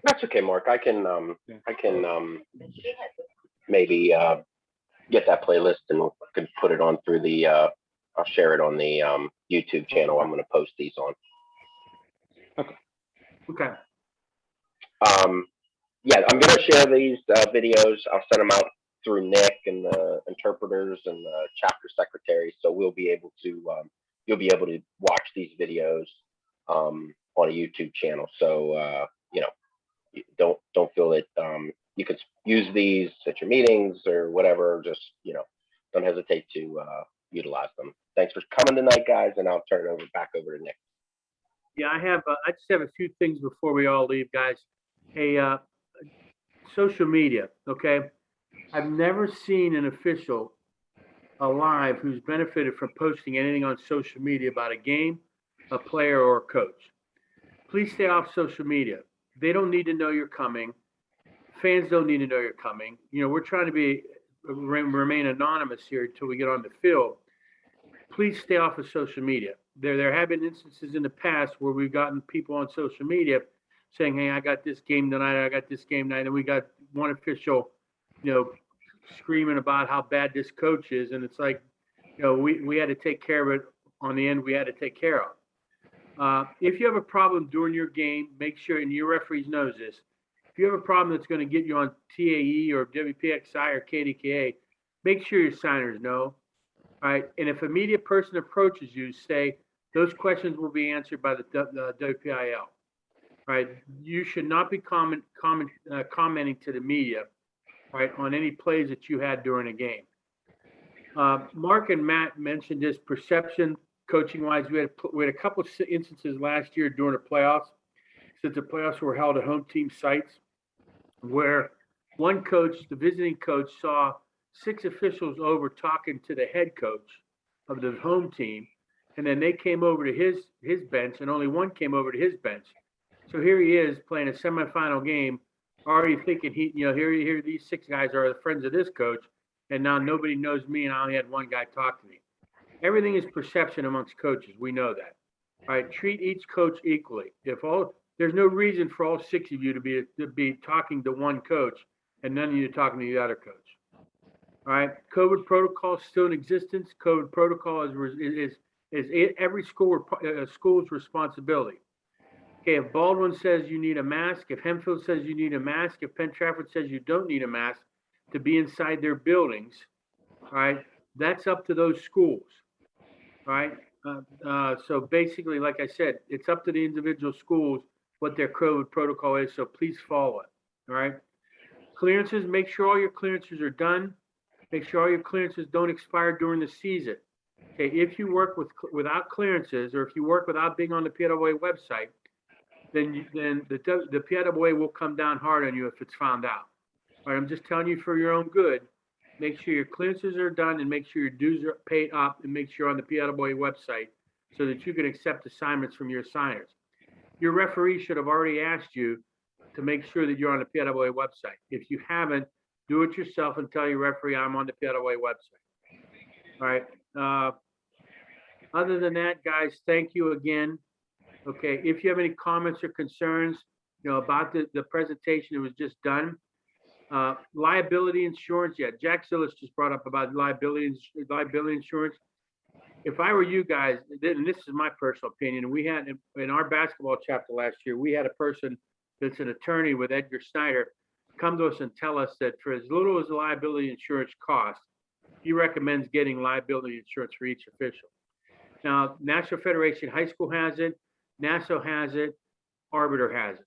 That's okay, Mark. I can maybe get that playlist and could put it on through the I'll share it on the YouTube channel I'm going to post these on. Okay. Yeah, I'm going to share these videos. I'll send them out through Nick and the interpreters and the chapter secretaries, so we'll be able to you'll be able to watch these videos on a YouTube channel. So don't feel that you could use these at your meetings or whatever. Just don't hesitate to utilize them. Thanks for coming tonight, guys, and I'll turn it back over to Nick. Yeah, I just have a few things before we all leave, guys. Hey, social media, okay? I've never seen an official alive who's benefited from posting anything on social media about a game, a player, or a coach. Please stay off social media. They don't need to know you're coming. Fans don't need to know you're coming. We're trying to remain anonymous here until we get on the field. Please stay off of social media. There have been instances in the past where we've gotten people on social media saying, "Hey, I got this game tonight. I got this game tonight," and we got one official, screaming about how bad this coach is, and it's like, we had to take care of it on the end. We had to take care of. If you have a problem during your game, make sure, and your referees knows this. If you have a problem that's going to get you on TAE or WPXI or KDKA, make sure your signers know. All right, and if a media person approaches you, say those questions will be answered by the WPIAL. Right, you should not be commenting to the media, right, on any plays that you had during a game. Mark and Matt mentioned this perception, coaching wise. We had a couple of instances last year during the playoffs, since the playoffs were held at home team sites, where one coach, the visiting coach, saw 6 officials over talking to the head coach of the home team, and then they came over to his bench, and only one came over to his bench. So here he is playing a semifinal game, already thinking here these 6 guys are the friends of this coach, and now nobody knows me, and I only had one guy talk to me. Everything is perception amongst coaches. We know that. All right, treat each coach equally. There's no reason for all 6 of you to be talking to one coach, and none of you talking to the other coach. All right, COVID protocol is still in existence. COVID protocol is every school's responsibility. Okay, if Baldwin says you need a mask, if Hempfield says you need a mask, if Penn Trafford says you don't need a mask, to be inside their buildings, all right, that's up to those schools, all right? So basically, like I said, it's up to the individual schools what their COVID protocol is, so please follow it, all right? Clearances, make sure all your clearances are done. Make sure all your clearances don't expire during the season. Okay, if you work without clearances, or if you work without being on the PIAA website, then the PIAA will come down hard on you if it's found out. All right, I'm just telling you for your own good, make sure your clearances are done and make sure your dues are paid up and make sure on the PIAA website so that you can accept assignments from your assigners. Your referee should have already asked you to make sure that you're on the PIAA website. If you haven't, do it yourself and tell your referee, I'm on the PIAA website. All right. Other than that, guys, thank you again. Okay, if you have any comments or concerns, about the presentation that was just done, liability insurance, yeah, Jack Sillis just brought up about liability insurance. If I were you guys, and this is my personal opinion, we had in our basketball chapter last year, we had a person that's an attorney with Edgar Snyder come to us and tell us that for as little as the liability insurance costs, he recommends getting liability insurance for each official. Now, National Federation High School has it, NASO has it, Arbiter has it.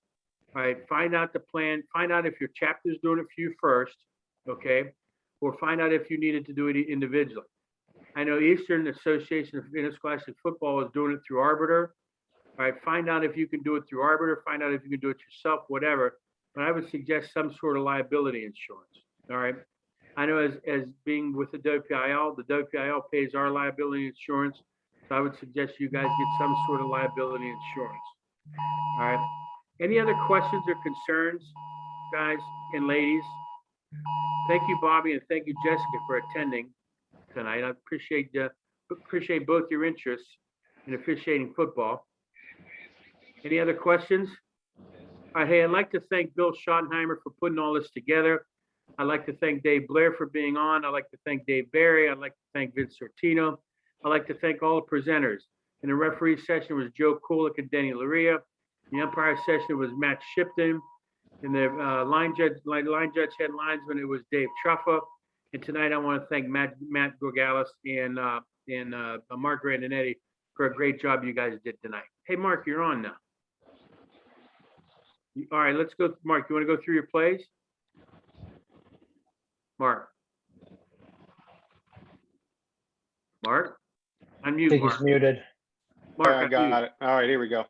All right, find out the plan, find out if your chapter's doing it for you first, okay? Or find out if you needed to do it individually. I know Eastern Association of Interscholastic Football is doing it through Arbiter. All right, find out if you can do it through Arbiter, find out if you can do it yourself, whatever. But I would suggest some sort of liability insurance, all right? I know as being with the WPIAL pays our liability insurance. So I would suggest you guys get some sort of liability insurance, all right? Any other questions or concerns, guys and ladies? Thank you, Bobby, and thank you, Jessica, for attending tonight. I appreciate both your interests in officiating football. Any other questions? All right, hey, I'd like to thank Bill Schottenheimer for putting all this together. I'd like to thank Dave Blair for being on. I'd like to thank Dave Barry. I'd like to thank Vince Sortino. I'd like to thank all the presenters. In the referee session was Joe Kulik and Denny Laria. The umpire session was Matt Shipton. In the line judge head linesman, it was Dave Truffa. And tonight I want to thank Matt Gorgalis and Mark Grandinetti for a great job you guys did tonight. Hey, Mark, you're on now. All right, let's go. Mark, you want to go through your plays? Mark, I unmute, think Mark. he's muted. Mark, I got it. All right, here we go. All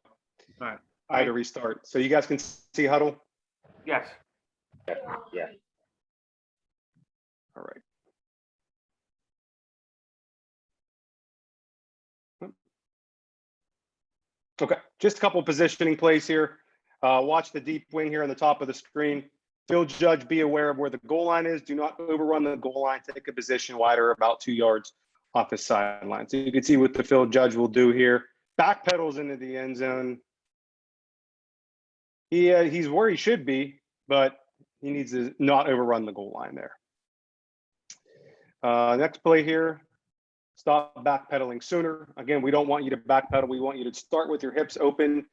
right. I had to restart. So you guys can see Huddle? Yes. Yeah. All right. Okay, just a couple of positioning plays here. Watch the deep wing here on the top of the screen. Field judge, be aware of where the goal line is. Do not overrun the goal line. Take a position wider, about 2 yards off his sideline. So you can see what the field judge will do here. Back pedals into the end zone. He's where he should be, but he needs to not overrun the goal line there. Next play here. Stop backpedaling sooner. Again, we don't want you to backpedal. We want you to start with your hips open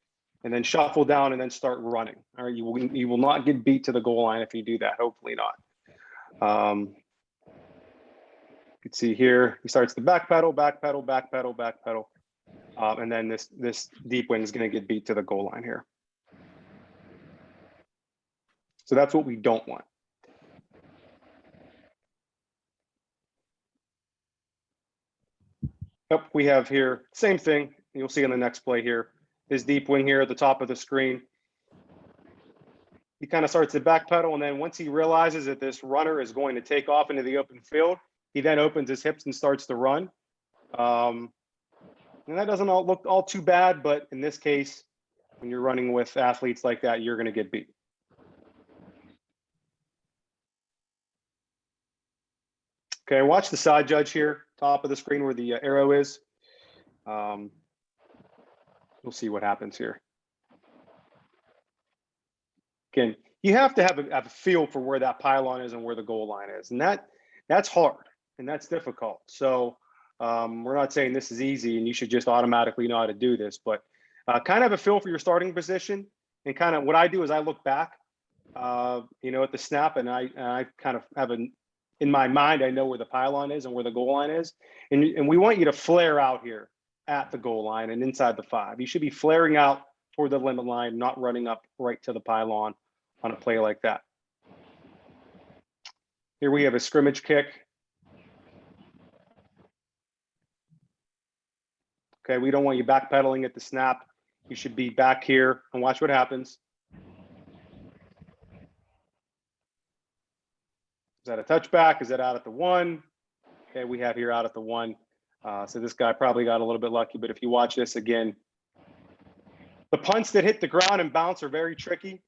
and then shuffle down and then start running. All right, you will not get beat to the goal line if you do that. Hopefully not. You can see here, he starts the backpedal, and then this deep wing is going to get beat to the goal line here. So that's what we don't want. Yep, we have here, same thing. You'll see in the next play here, his deep wing here at the top of the screen. He kind of starts to backpedal, and then once he realizes that this runner is going to take off into the open field, he then opens his hips and starts to run. And that doesn't look all too bad, but in this case, when you're running with athletes like that, you're going to get beat. Okay, watch the side judge here, top of the screen where the arrow is. We'll see what happens here. Again, you have to have a feel for where that pylon is and where the goal line is. And that's hard and that's difficult. So we're not saying this is easy and you should just automatically know how to do this, but kind of have a feel for your starting position. And kind of what I do is I look back at the snap, and I kind of have in my mind, I know where the pylon is and where the goal line is. And we want you to flare out here at the goal line and inside the 5. You should be flaring out toward the limit line, not running up right to the pylon on a play like that. Here we have a scrimmage kick. Okay, we don't want you backpedaling at the snap. You should be back here and watch what happens. Is that a touchback? Is that out at the 1? Okay, we have here out at the 1. So this guy probably got a little bit lucky, but if you watch this again, the punts that hit the ground and bounce are very tricky.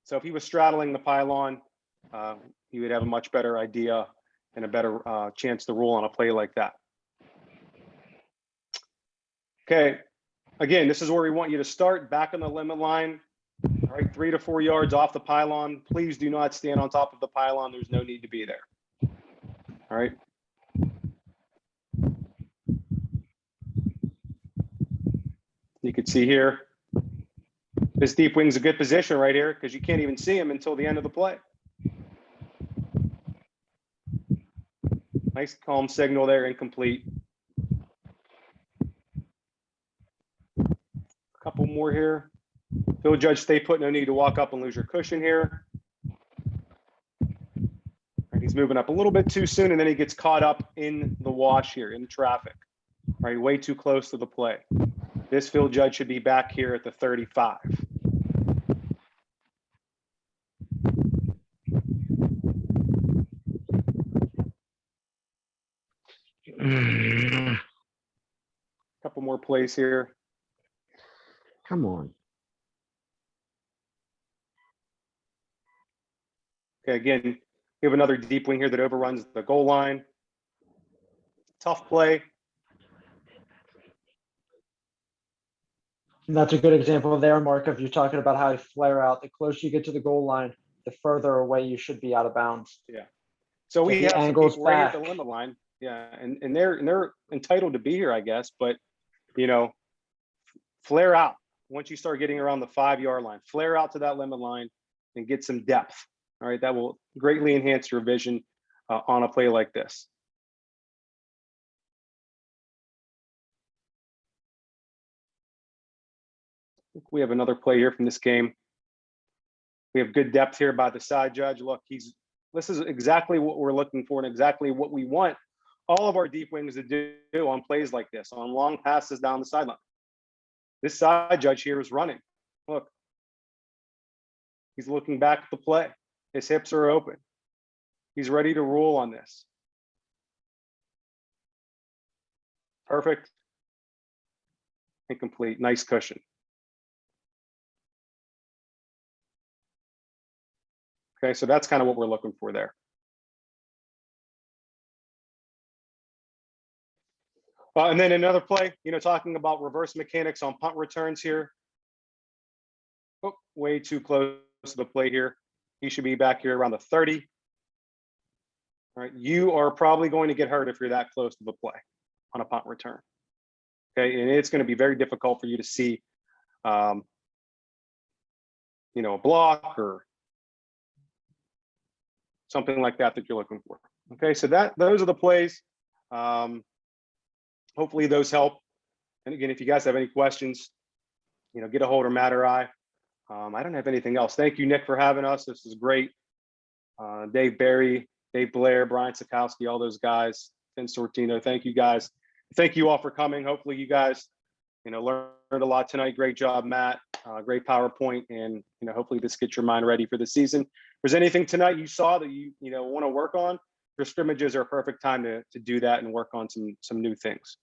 So if he was straddling the pylon, he would have a much better idea and a better chance to roll on a play like that. Okay, again, this is where we want you to start, back on the limit line. All right, 3 to 4 yards off the pylon. Please do not stand on top of the pylon. There's no need to be there. All right. You can see here, this deep wing's a good position right here because you can't even see him until the end of the play. Nice calm signal there, incomplete. A couple more here. Field judge, stay put, no need to walk up and lose your cushion here. Right, he's moving up a little bit too soon, and then he gets caught up in the wash here, in the traffic. Right, way too close to the play. This field judge should be back here at the 35. Couple more plays here. Come on. Okay, again, we have another deep wing here that overruns the goal line. Tough play. And that's a good example there, Mark, of you talking about how you flare out. The closer you get to the goal line, the further away you should be out of bounds. Yeah. So we Get have the some angles people right at the back. limit line. Yeah, and they're entitled to be here, I guess. But flare out once you start getting around the 5-yard line. Flare out to that limit line and get some depth. All right, that will greatly enhance your vision on a play like this. I think we have another play here from this game. We have good depth here by the side judge. Look, this is exactly what we're looking for and exactly what we want all of our deep wings to do on plays like this, on long passes down the sideline. This side judge here is running. Look, he's looking back at the play. His hips are open. He's ready to roll on this. Perfect. Incomplete. Nice cushion. Okay, so that's kind of what we're looking for there. And then another play, talking about reverse mechanics on punt returns here. Oh, way too close to the play here. He should be back here around the 30. All right, you are probably going to get hurt if you're that close to the play on a punt return. Okay, and it's going to be very difficult for you to see, a block or something like that you're looking for. Okay, so those are the plays. Hopefully those help. And again, if you guys have any questions, get a hold of Matt or I. I don't have anything else. Thank you, Nick, for having us. This is great. Dave Barry, Dave Blair, Brian Sikowski, all those guys, Finn Sortino. Thank you guys. Thank you all for coming. Hopefully you guys, learned a lot tonight. Great job, Matt. Great PowerPoint. And, hopefully this gets your mind ready for the season. If there's anything tonight you saw that you want to work on, your scrimmages are a perfect time to do that and work on some new things.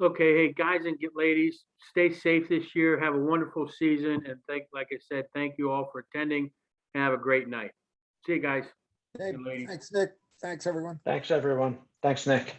Okay, hey, guys and ladies, stay safe this year. Have a wonderful season. And like I said, thank you all for attending and have a great night. See you guys. Hey, and ladies. thanks, Nick. Thanks, everyone. Thanks, everyone. Thanks, Nick.